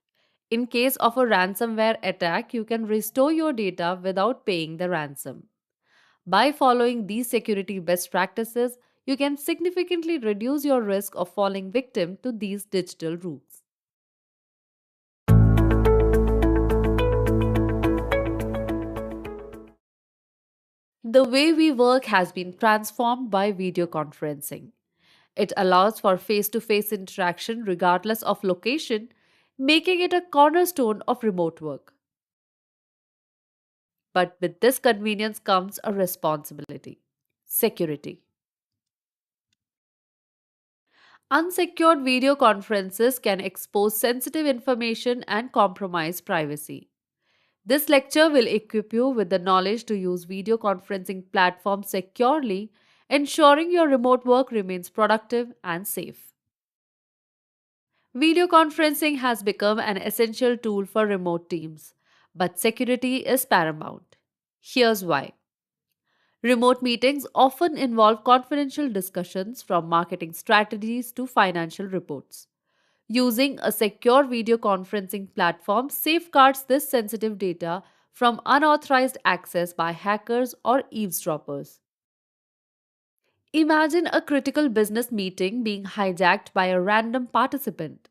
In case of a ransomware attack, you can restore your data without paying the ransom. By following these security best practices, you can significantly reduce your risk of falling victim to these digital roots. The way we work has been transformed by video conferencing. It allows for face to face interaction regardless of location, making it a cornerstone of remote work. But with this convenience comes a responsibility: security. Unsecured video conferences can expose sensitive information and compromise privacy. This lecture will equip you with the knowledge to use video conferencing platforms securely, ensuring your remote work remains productive and safe. Video conferencing has become an essential tool for remote teams, but security is paramount. Here's why. Remote meetings often involve confidential discussions from marketing strategies to financial reports. Using a secure video conferencing platform safeguards this sensitive data from unauthorized access by hackers or eavesdroppers. Imagine a critical business meeting being hijacked by a random participant.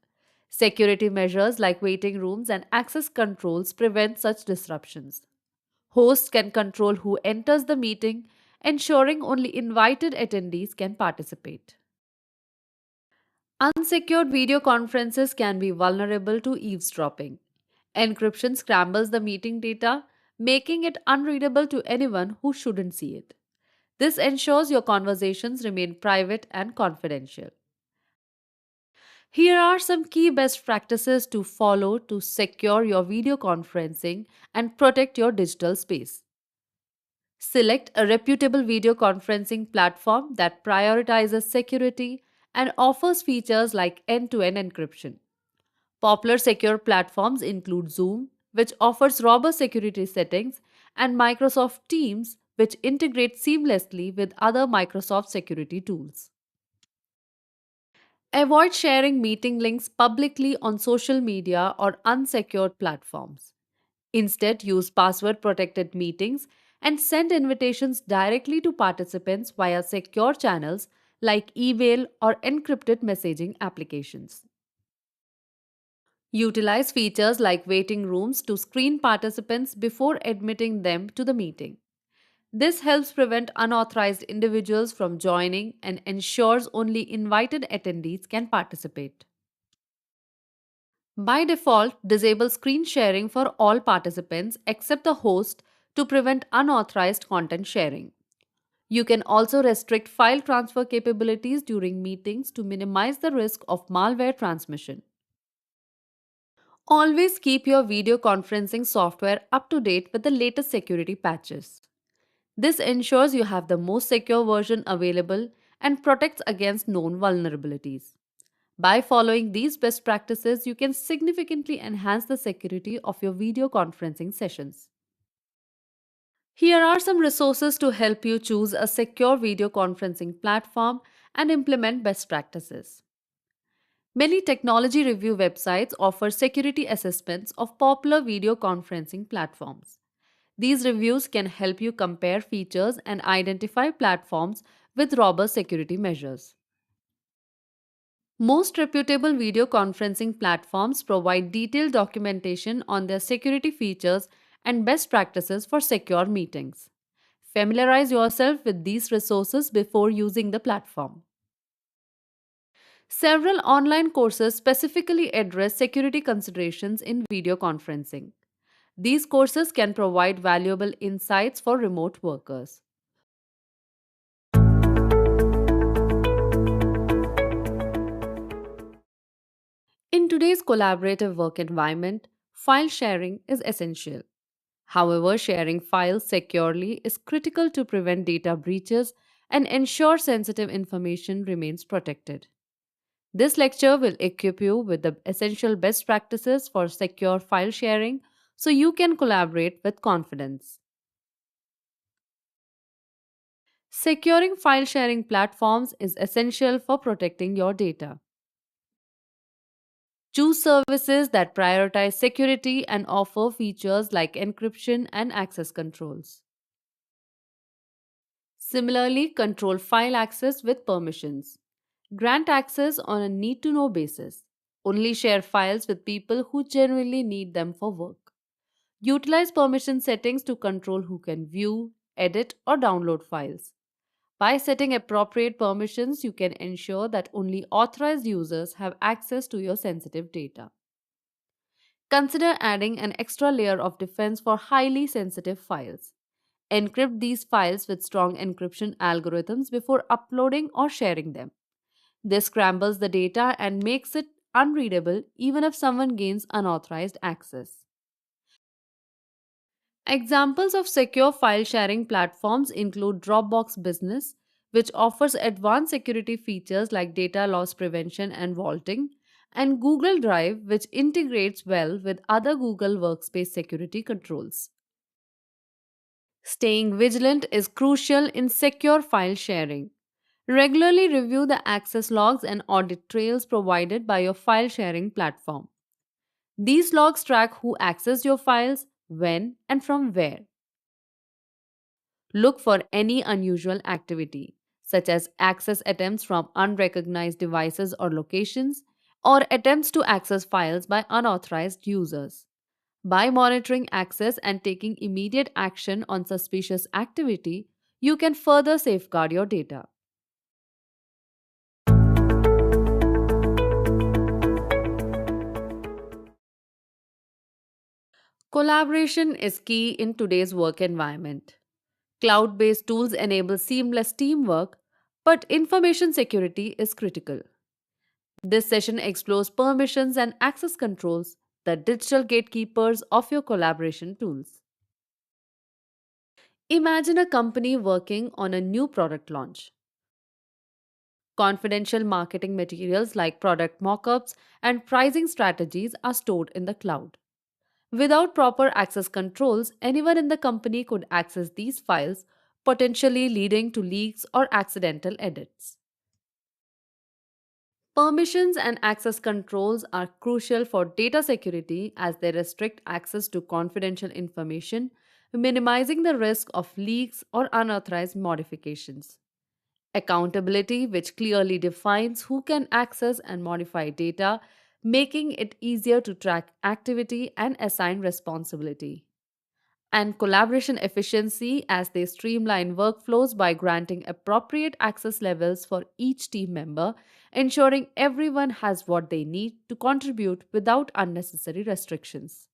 Security measures like waiting rooms and access controls prevent such disruptions. Hosts can control who enters the meeting, ensuring only invited attendees can participate. Unsecured video conferences can be vulnerable to eavesdropping. Encryption scrambles the meeting data, making it unreadable to anyone who shouldn't see it. This ensures your conversations remain private and confidential. Here are some key best practices to follow to secure your video conferencing and protect your digital space. Select a reputable video conferencing platform that prioritizes security and offers features like end to end encryption. Popular secure platforms include Zoom, which offers robust security settings, and Microsoft Teams, which integrates seamlessly with other Microsoft security tools. Avoid sharing meeting links publicly on social media or unsecured platforms. Instead, use password protected meetings and send invitations directly to participants via secure channels like email or encrypted messaging applications. Utilize features like waiting rooms to screen participants before admitting them to the meeting. This helps prevent unauthorized individuals from joining and ensures only invited attendees can participate. By default, disable screen sharing for all participants except the host to prevent unauthorized content sharing. You can also restrict file transfer capabilities during meetings to minimize the risk of malware transmission. Always keep your video conferencing software up to date with the latest security patches. This ensures you have the most secure version available and protects against known vulnerabilities. By following these best practices, you can significantly enhance the security of your video conferencing sessions. Here are some resources to help you choose a secure video conferencing platform and implement best practices. Many technology review websites offer security assessments of popular video conferencing platforms. These reviews can help you compare features and identify platforms with robust security measures. Most reputable video conferencing platforms provide detailed documentation on their security features and best practices for secure meetings. Familiarize yourself with these resources before using the platform. Several online courses specifically address security considerations in video conferencing. These courses can provide valuable insights for remote workers. In today's collaborative work environment, file sharing is essential. However, sharing files securely is critical to prevent data breaches and ensure sensitive information remains protected. This lecture will equip you with the essential best practices for secure file sharing so you can collaborate with confidence. Securing file sharing platforms is essential for protecting your data. Choose services that prioritize security and offer features like encryption and access controls. Similarly, control file access with permissions. Grant access on a need to know basis. Only share files with people who genuinely need them for work. Utilize permission settings to control who can view, edit, or download files. By setting appropriate permissions, you can ensure that only authorized users have access to your sensitive data. Consider adding an extra layer of defense for highly sensitive files. Encrypt these files with strong encryption algorithms before uploading or sharing them. This scrambles the data and makes it unreadable even if someone gains unauthorized access. Examples of secure file sharing platforms include Dropbox Business, which offers advanced security features like data loss prevention and vaulting, and Google Drive, which integrates well with other Google Workspace security controls. Staying vigilant is crucial in secure file sharing. Regularly review the access logs and audit trails provided by your file sharing platform. These logs track who accessed your files, when, and from where. Look for any unusual activity, such as access attempts from unrecognized devices or locations, or attempts to access files by unauthorized users. By monitoring access and taking immediate action on suspicious activity, you can further safeguard your data. Collaboration is key in today's work environment. Cloud based tools enable seamless teamwork, but information security is critical. This session explores permissions and access controls, the digital gatekeepers of your collaboration tools. Imagine a company working on a new product launch. Confidential marketing materials like product mockups and pricing strategies are stored in the cloud. Without proper access controls, anyone in the company could access these files, potentially leading to leaks or accidental edits. Permissions and access controls are crucial for data security as they restrict access to confidential information, minimizing the risk of leaks or unauthorized modifications. Accountability, which clearly defines who can access and modify data, making it easier to track activity and assign responsibility. And collaboration efficiency as they streamline workflows by granting appropriate access levels for each team member, ensuring everyone has what they need to contribute without unnecessary restrictions.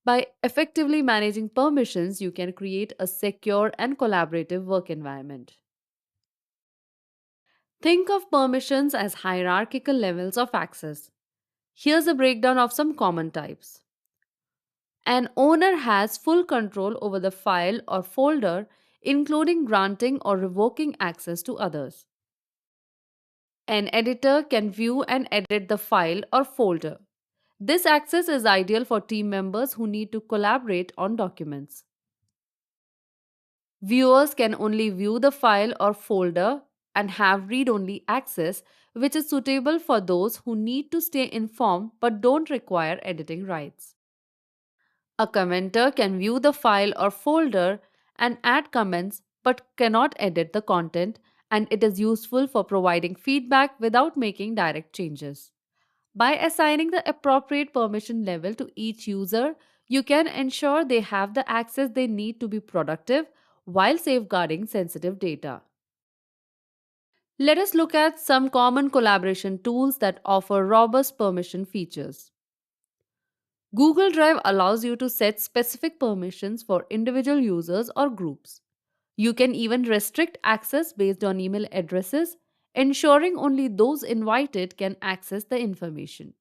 By effectively managing permissions, you can create a secure and collaborative work environment. Think of permissions as hierarchical levels of access. Here's a breakdown of some common types. An owner has full control over the file or folder, including granting or revoking access to others. An editor can view and edit the file or folder. This access is ideal for team members who need to collaborate on documents. Viewers can only view the file or folder and have read only access, which is suitable for those who need to stay informed but don't require editing rights. A commenter can view the file or folder and add comments but cannot edit the content, and it is useful for providing feedback without making direct changes. By assigning the appropriate permission level to each user, you can ensure they have the access they need to be productive while safeguarding sensitive data. Let us look at some common collaboration tools that offer robust permission features. Google Drive allows you to set specific permissions for individual users or groups. You can even restrict access based on email addresses, ensuring only those invited can access the information.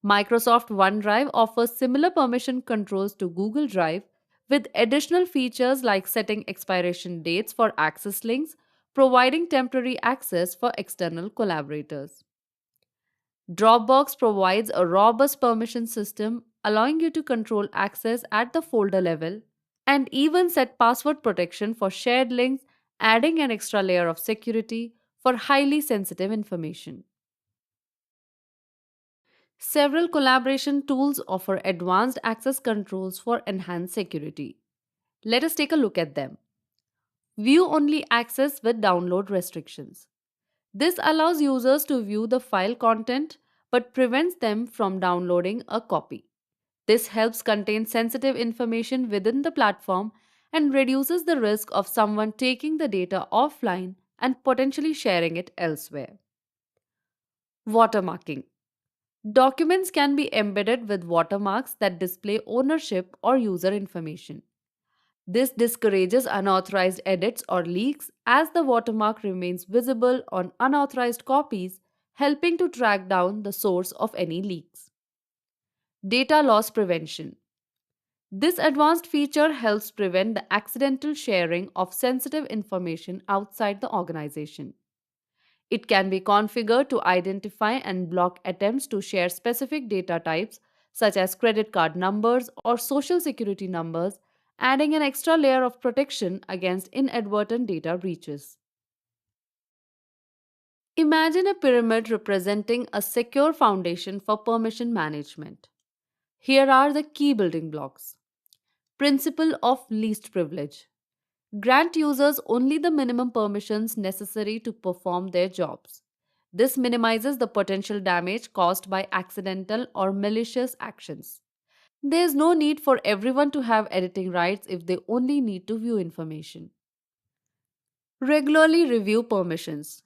Microsoft OneDrive offers similar permission controls to Google Drive, with additional features like setting expiration dates for access links, providing temporary access for external collaborators. Dropbox provides a robust permission system allowing you to control access at the folder level and even set password protection for shared links, adding an extra layer of security for highly sensitive information. Several collaboration tools offer advanced access controls for enhanced security. Let us take a look at them. View only access with download restrictions. This allows users to view the file content but prevents them from downloading a copy. This helps contain sensitive information within the platform and reduces the risk of someone taking the data offline and potentially sharing it elsewhere. Watermarking. Documents can be embedded with watermarks that display ownership or user information. This discourages unauthorized edits or leaks as the watermark remains visible on unauthorized copies, helping to track down the source of any leaks. Data loss prevention. This advanced feature helps prevent the accidental sharing of sensitive information outside the organization. It can be configured to identify and block attempts to share specific data types, such as credit card numbers or social security numbers, adding an extra layer of protection against inadvertent data breaches. Imagine a pyramid representing a secure foundation for permission management. Here are the key building blocks. Principle of least privilege. Grant users only the minimum permissions necessary to perform their jobs. This minimizes the potential damage caused by accidental or malicious actions. There is no need for everyone to have editing rights if they only need to view information. Regularly review permissions.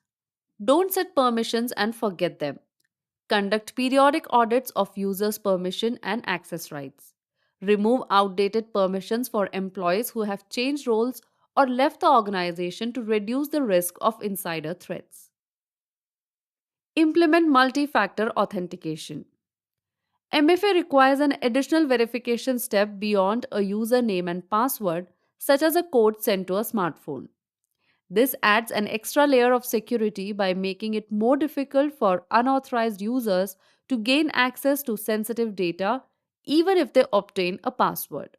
Don't set permissions and forget them. Conduct periodic audits of users' permission and access rights. Remove outdated permissions for employees who have changed roles or left the organization to reduce the risk of insider threats. Implement multi factor authentication. MFA requires an additional verification step beyond a username and password, such as a code sent to a smartphone. This adds an extra layer of security by making it more difficult for unauthorized users to gain access to sensitive data, even if they obtain a password.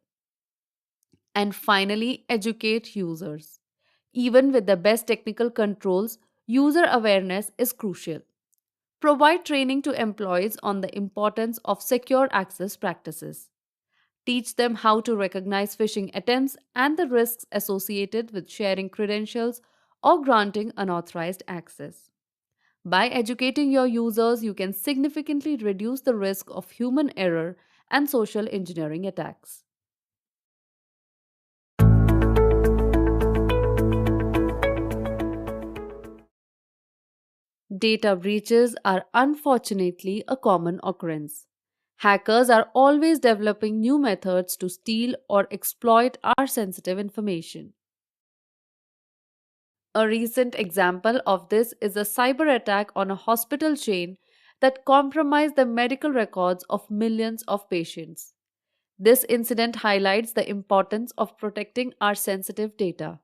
And finally, educate users. Even with the best technical controls, user awareness is crucial. Provide training to employees on the importance of secure access practices. Teach them how to recognize phishing attempts and the risks associated with sharing credentials or granting unauthorized access. By educating your users, you can significantly reduce the risk of human error and social engineering attacks. Data breaches are unfortunately a common occurrence. Hackers are always developing new methods to steal or exploit our sensitive information. A recent example of this is a cyber attack on a hospital chain that compromised the medical records of millions of patients. This incident highlights the importance of protecting our sensitive data.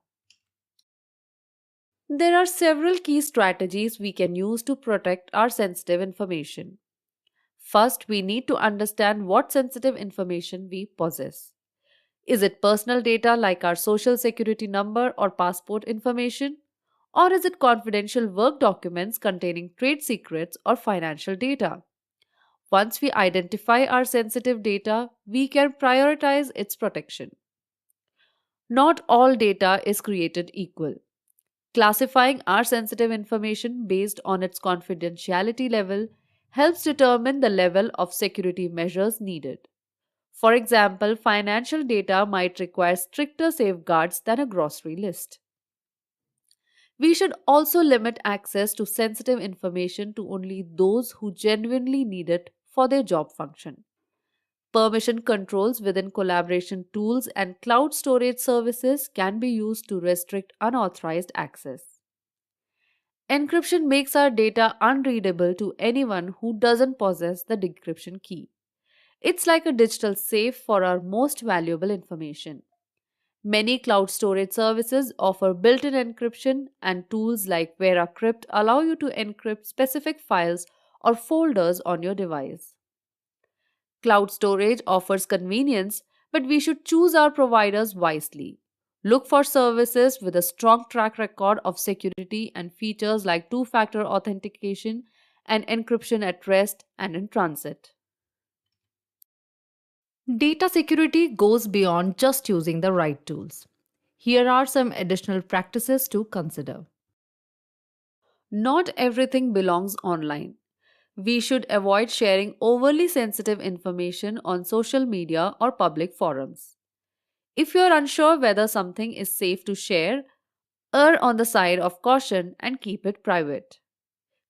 There are several key strategies we can use to protect our sensitive information. First, we need to understand what sensitive information we possess. Is it personal data like our social security number or passport information? Or is it confidential work documents containing trade secrets or financial data? Once we identify our sensitive data, we can prioritize its protection. Not all data is created equal. Classifying our sensitive information based on its confidentiality level helps determine the level of security measures needed. For example, financial data might require stricter safeguards than a grocery list. We should also limit access to sensitive information to only those who genuinely need it for their job function. Permission controls within collaboration tools and cloud storage services can be used to restrict unauthorized access. Encryption makes our data unreadable to anyone who doesn't possess the decryption key. It's like a digital safe for our most valuable information. Many cloud storage services offer built in encryption, and tools like VeraCrypt allow you to encrypt specific files or folders on your device. Cloud storage offers convenience, but we should choose our providers wisely. Look for services with a strong track record of security and features like two factor authentication and encryption at rest and in transit. Data security goes beyond just using the right tools. Here are some additional practices to consider. Not everything belongs online. We should avoid sharing overly sensitive information on social media or public forums. If you are unsure whether something is safe to share, err on the side of caution and keep it private.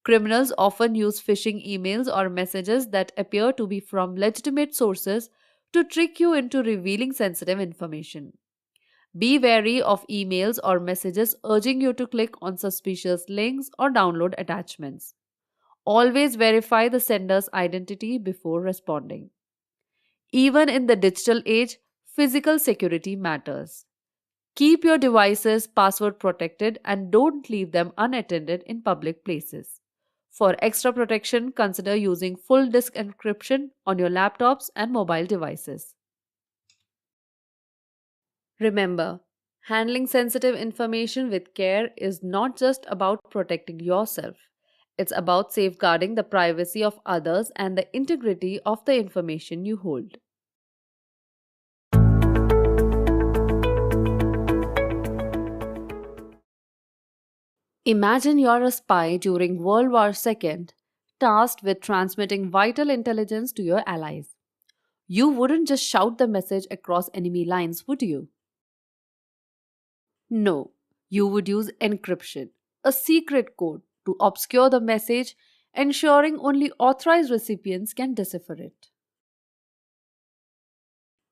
Criminals often use phishing emails or messages that appear to be from legitimate sources to trick you into revealing sensitive information. Be wary of emails or messages urging you to click on suspicious links or download attachments. Always verify the sender's identity before responding. Even in the digital age, physical security matters. Keep your devices password protected and don't leave them unattended in public places. For extra protection, consider using full disk encryption on your laptops and mobile devices. Remember, handling sensitive information with care is not just about protecting yourself. It's about safeguarding the privacy of others and the integrity of the information you hold. Imagine you're a spy during World War II, tasked with transmitting vital intelligence to your allies. You wouldn't just shout the message across enemy lines, would you? No, you would use encryption, a secret code, to obscure the message, ensuring only authorized recipients can decipher it.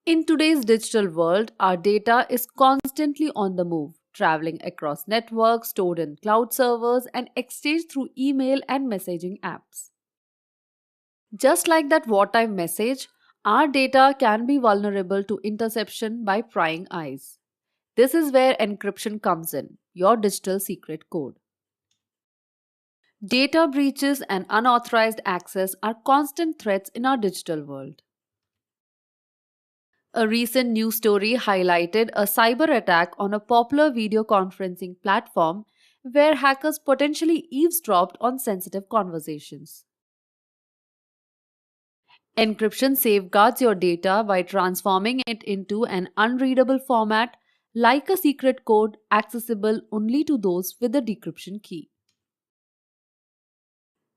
In today's digital world, our data is constantly on the move, traveling across networks, stored in cloud servers, and exchanged through email and messaging apps. Just like that wartime message, our data can be vulnerable to interception by prying eyes. This is where encryption comes in, your digital secret code. Data breaches and unauthorized access are constant threats in our digital world. A recent news story highlighted a cyber attack on a popular video conferencing platform where hackers potentially eavesdropped on sensitive conversations. Encryption safeguards your data by transforming it into an unreadable format like a secret code accessible only to those with the decryption key.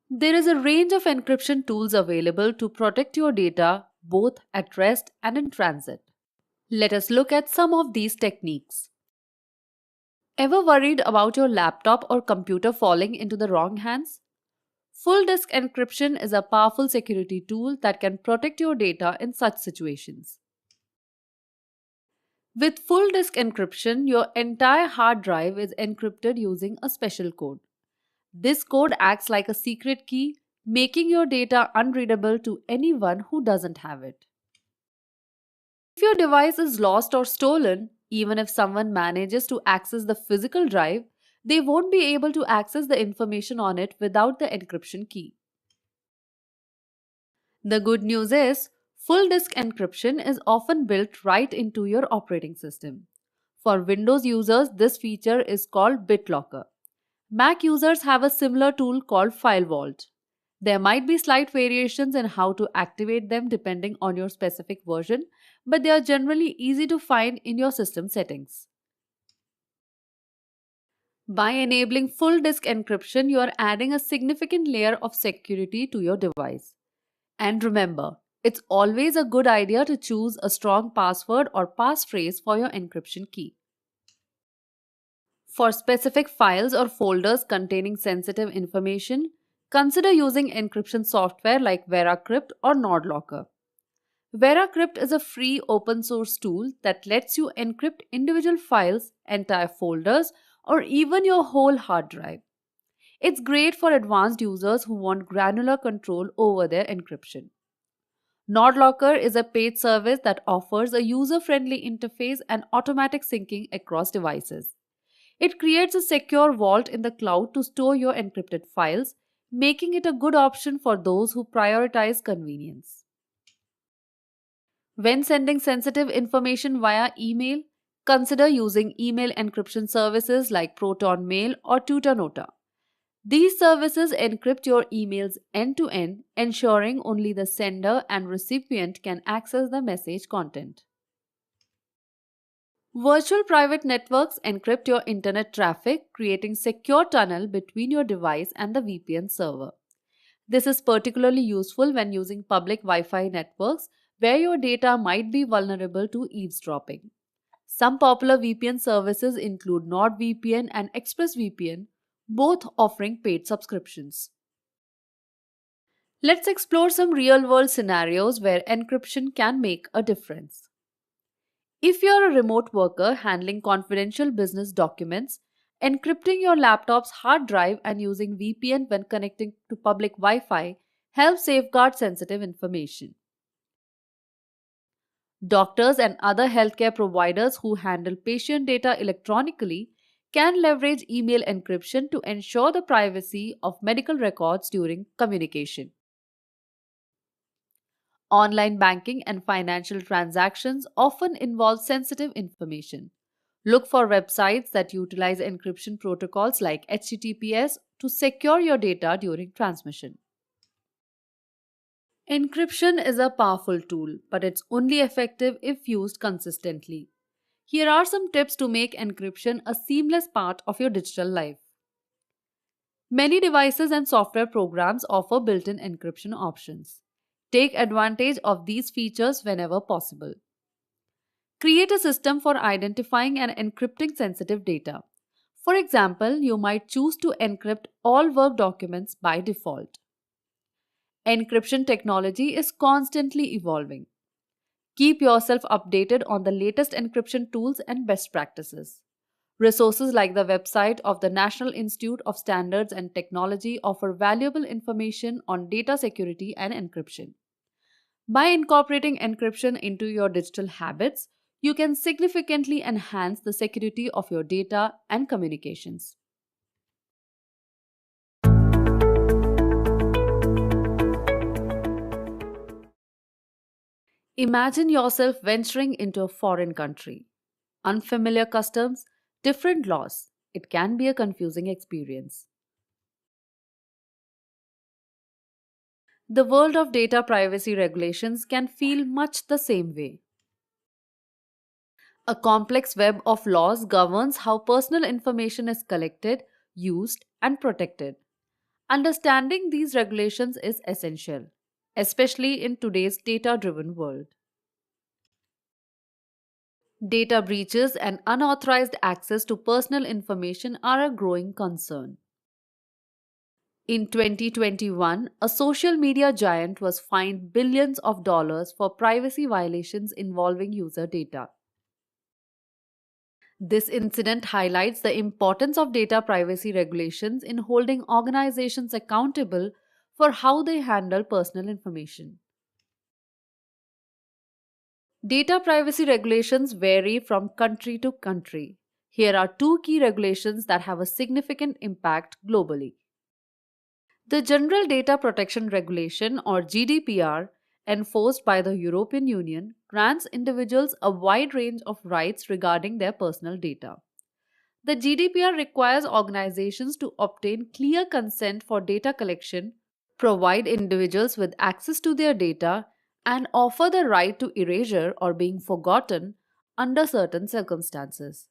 There is a range of encryption tools available to protect your data both at rest and in transit. Let us look at some of these techniques. Ever worried about your laptop or computer falling into the wrong hands? Full disk encryption is a powerful security tool that can protect your data in such situations. With full disk encryption, your entire hard drive is encrypted using a special code. This code acts like a secret key, making your data unreadable to anyone who doesn't have it. If your device is lost or stolen, even if someone manages to access the physical drive, they won't be able to access the information on it without the encryption key. The good news is, full disk encryption is often built right into your operating system. For Windows users, this feature is called BitLocker. Mac users have a similar tool called File Vault. There might be slight variations in how to activate them depending on your specific version, but they are generally easy to find in your system settings. By enabling full disk encryption, you are adding a significant layer of security to your device. And remember, it's always a good idea to choose a strong password or passphrase for your encryption key. For specific files or folders containing sensitive information, consider using encryption software like VeraCrypt or NordLocker. VeraCrypt is a free open source tool that lets you encrypt individual files, entire folders, or even your whole hard drive. It's great for advanced users who want granular control over their encryption. NordLocker is a paid service that offers a user friendly interface and automatic syncing across devices. It creates a secure vault in the cloud to store your encrypted files, making it a good option for those who prioritize convenience. When sending sensitive information via email, consider using email encryption services like Proton Mail or Tutanota. These services encrypt your emails end to end, ensuring only the sender and recipient can access the message content. Virtual private networks encrypt your internet traffic, creating secure tunnel between your device and the VPN server. This is particularly useful when using public Wi-Fi networks where your data might be vulnerable to eavesdropping. Some popular VPN services include NordVPN and ExpressVPN, both offering paid subscriptions. Let's explore some real world scenarios where encryption can make a difference. If you're a remote worker handling confidential business documents, encrypting your laptop's hard drive and using VPN when connecting to public Wi Fi helps safeguard sensitive information. Doctors and other healthcare providers who handle patient data electronically can leverage email encryption to ensure the privacy of medical records during communication. Online banking and financial transactions often involve sensitive information. Look for websites that utilize encryption protocols like HTTPS to secure your data during transmission. Encryption is a powerful tool, but it's only effective if used consistently. Here are some tips to make encryption a seamless part of your digital life. Many devices and software programs offer built in encryption options. Take advantage of these features whenever possible. Create a system for identifying and encrypting sensitive data. For example, you might choose to encrypt all work documents by default. Encryption technology is constantly evolving. Keep yourself updated on the latest encryption tools and best practices. Resources like the website of the National Institute of Standards and Technology offer valuable information on data security and encryption. By incorporating encryption into your digital habits, you can significantly enhance the security of your data and communications. Imagine yourself venturing into a foreign country. Unfamiliar customs, different laws. It can be a confusing experience. The world of data privacy regulations can feel much the same way. A complex web of laws governs how personal information is collected, used, and protected. Understanding these regulations is essential, especially in today's data driven world. Data breaches and unauthorized access to personal information are a growing concern. In 2021, a social media giant was fined billions of dollars for privacy violations involving user data. This incident highlights the importance of data privacy regulations in holding organizations accountable for how they handle personal information. Data privacy regulations vary from country to country. Here are two key regulations that have a significant impact globally. The General Data Protection Regulation, or GDPR, enforced by the European Union, grants individuals a wide range of rights regarding their personal data. The GDPR requires organizations to obtain clear consent for data collection, provide individuals with access to their data, and offer the right to erasure or being forgotten under certain circumstances.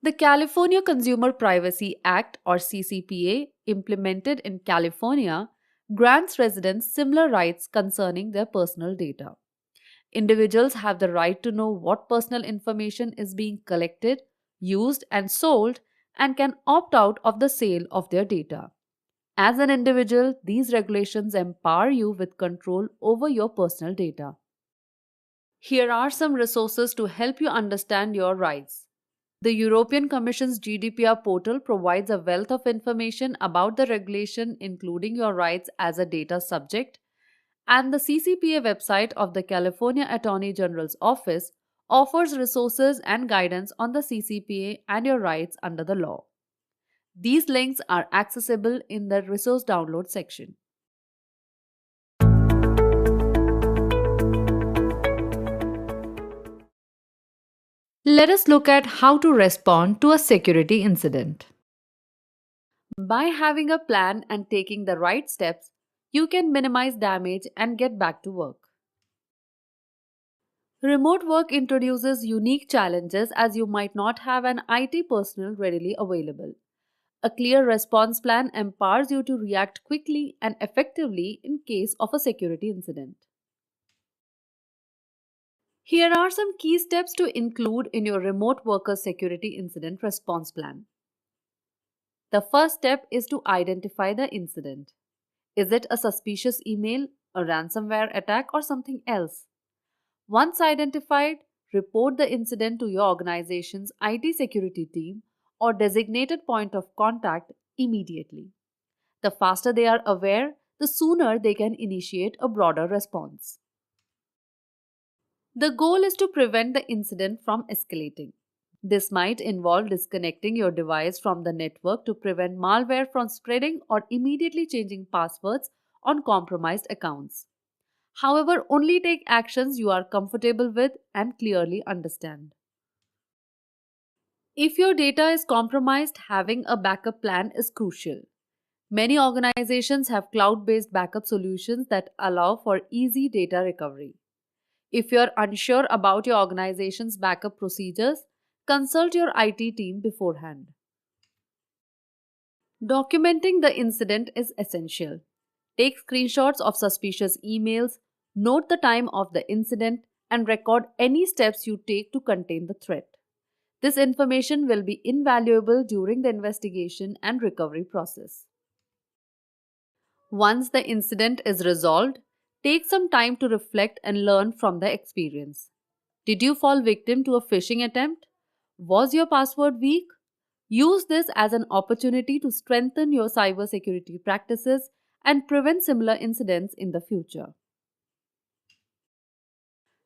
The California Consumer Privacy Act, or CCPA, implemented in California, grants residents similar rights concerning their personal data. Individuals have the right to know what personal information is being collected, used, and sold, and can opt out of the sale of their data. As an individual, these regulations empower you with control over your personal data. Here are some resources to help you understand your rights. The European Commission's GDPR portal provides a wealth of information about the regulation, including your rights as a data subject And the CCPA website of the California Attorney General's Office offers resources and guidance on the CCPA and your rights under the law. These links are accessible in the resource download section. Let us look at how to respond to a security incident. By having a plan and taking the right steps, you can minimize damage and get back to work. Remote work introduces unique challenges as you might not have an IT personnel readily available. A clear response plan empowers you to react quickly and effectively in case of a security incident. Here are some key steps to include in your remote worker security incident response plan. The first step is to identify the incident. Is it a suspicious email, a ransomware attack, or something else? Once identified, report the incident to your organization's IT security team or designated point of contact immediately. The faster they are aware, the sooner they can initiate a broader response. The goal is to prevent the incident from escalating. This might involve disconnecting your device from the network to prevent malware from spreading or immediately changing passwords on compromised accounts. However, only take actions you are comfortable with and clearly understand. If your data is compromised, having a backup plan is crucial. Many organizations have cloud based backup solutions that allow for easy data recovery. If you're unsure about your organization's backup procedures, consult your IT team beforehand. Documenting the incident is essential. Take screenshots of suspicious emails, note the time of the incident, and record any steps you take to contain the threat. This information will be invaluable during the investigation and recovery process. Once the incident is resolved, take some time to reflect and learn from the experience. Did you fall victim to a phishing attempt? Was your password weak? Use this as an opportunity to strengthen your cybersecurity practices and prevent similar incidents in the future.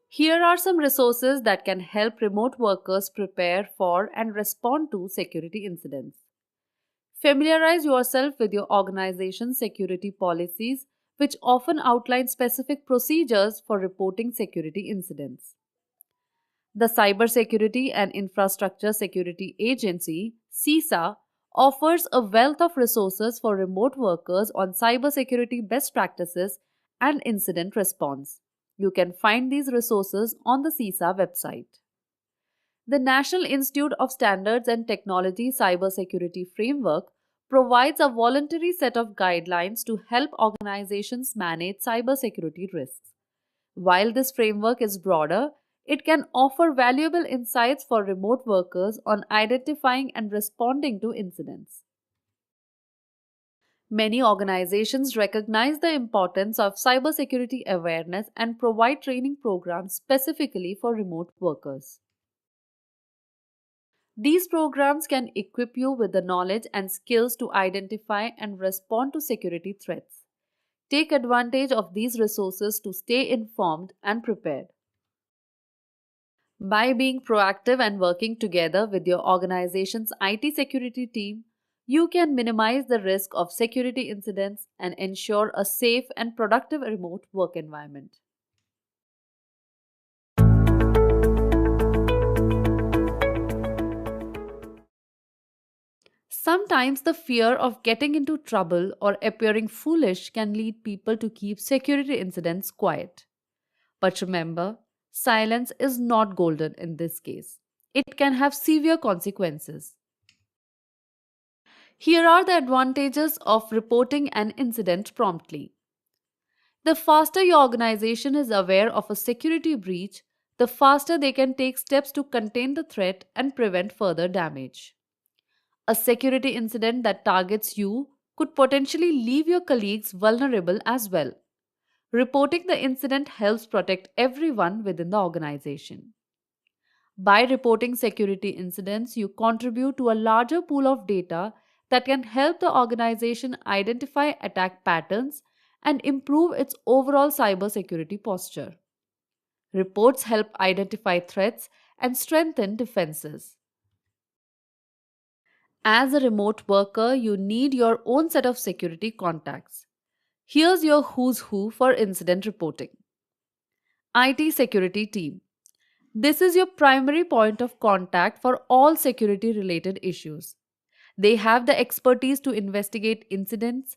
Here are some resources that can help remote workers prepare for and respond to security incidents. Familiarize yourself with your organization's security policies, which often outline specific procedures for reporting security incidents. The Cybersecurity and Infrastructure Security Agency, CISA, offers a wealth of resources for remote workers on cybersecurity best practices and incident response. You can find these resources on the CISA website. The National Institute of Standards and Technology Cybersecurity Framework provides a voluntary set of guidelines to help organizations manage cybersecurity risks. While this framework is broader, it can offer valuable insights for remote workers on identifying and responding to incidents. Many organizations recognize the importance of cybersecurity awareness and provide training programs specifically for remote workers. These programs can equip you with the knowledge and skills to identify and respond to security threats. Take advantage of these resources to stay informed and prepared. By being proactive and working together with your organization's IT security team, you can minimize the risk of security incidents and ensure a safe and productive remote work environment. Sometimes the fear of getting into trouble or appearing foolish can lead people to keep security incidents quiet. But remember, silence is not golden in this case. It can have severe consequences. Here are the advantages of reporting an incident promptly. The faster your organization is aware of a security breach, the faster they can take steps to contain the threat and prevent further damage. A security incident that targets you could potentially leave your colleagues vulnerable as well. Reporting the incident helps protect everyone within the organization. By reporting security incidents, you contribute to a larger pool of data that can help the organization identify attack patterns and improve its overall cybersecurity posture. Reports help identify threats and strengthen defenses. As a remote worker, you need your own set of security contacts. Here's your who's who for incident reporting. IT security team. This is your primary point of contact for all security related issues. They have the expertise to investigate incidents,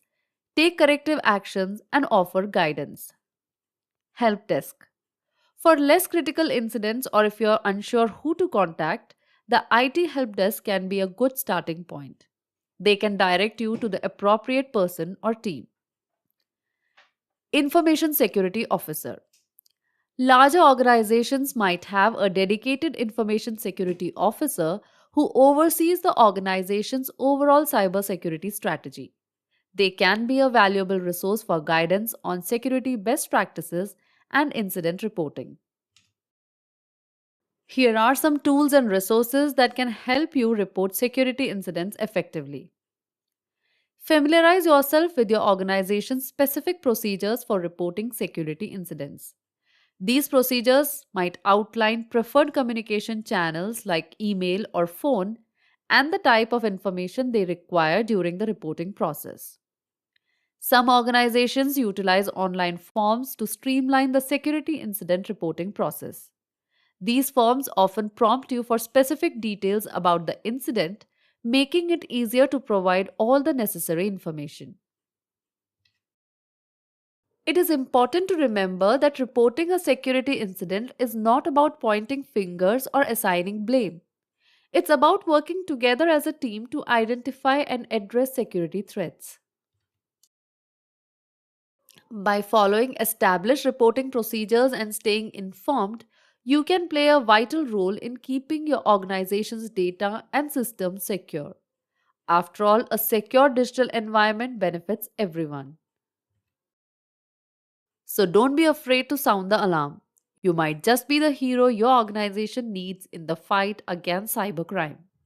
take corrective actions, and offer guidance. Help desk. For less critical incidents or if you're unsure who to contact, the IT help desk can be a good starting point. They can direct you to the appropriate person or team. Information Security Officer. Larger organizations might have a dedicated information security officer who oversees the organization's overall cybersecurity strategy. They can be a valuable resource for guidance on security best practices and incident reporting. Here are some tools and resources that can help you report security incidents effectively. Familiarize yourself with your organization's specific procedures for reporting security incidents. These procedures might outline preferred communication channels like email or phone and the type of information they require during the reporting process. Some organizations utilize online forms to streamline the security incident reporting process. These forms often prompt you for specific details about the incident, making it easier to provide all the necessary information. It is important to remember that reporting a security incident is not about pointing fingers or assigning blame. It's about working together as a team to identify and address security threats. By following established reporting procedures and staying informed, you can play a vital role in keeping your organization's data and systems secure. After all, a secure digital environment benefits everyone. So don't be afraid to sound the alarm. You might just be the hero your organization needs in the fight against cybercrime.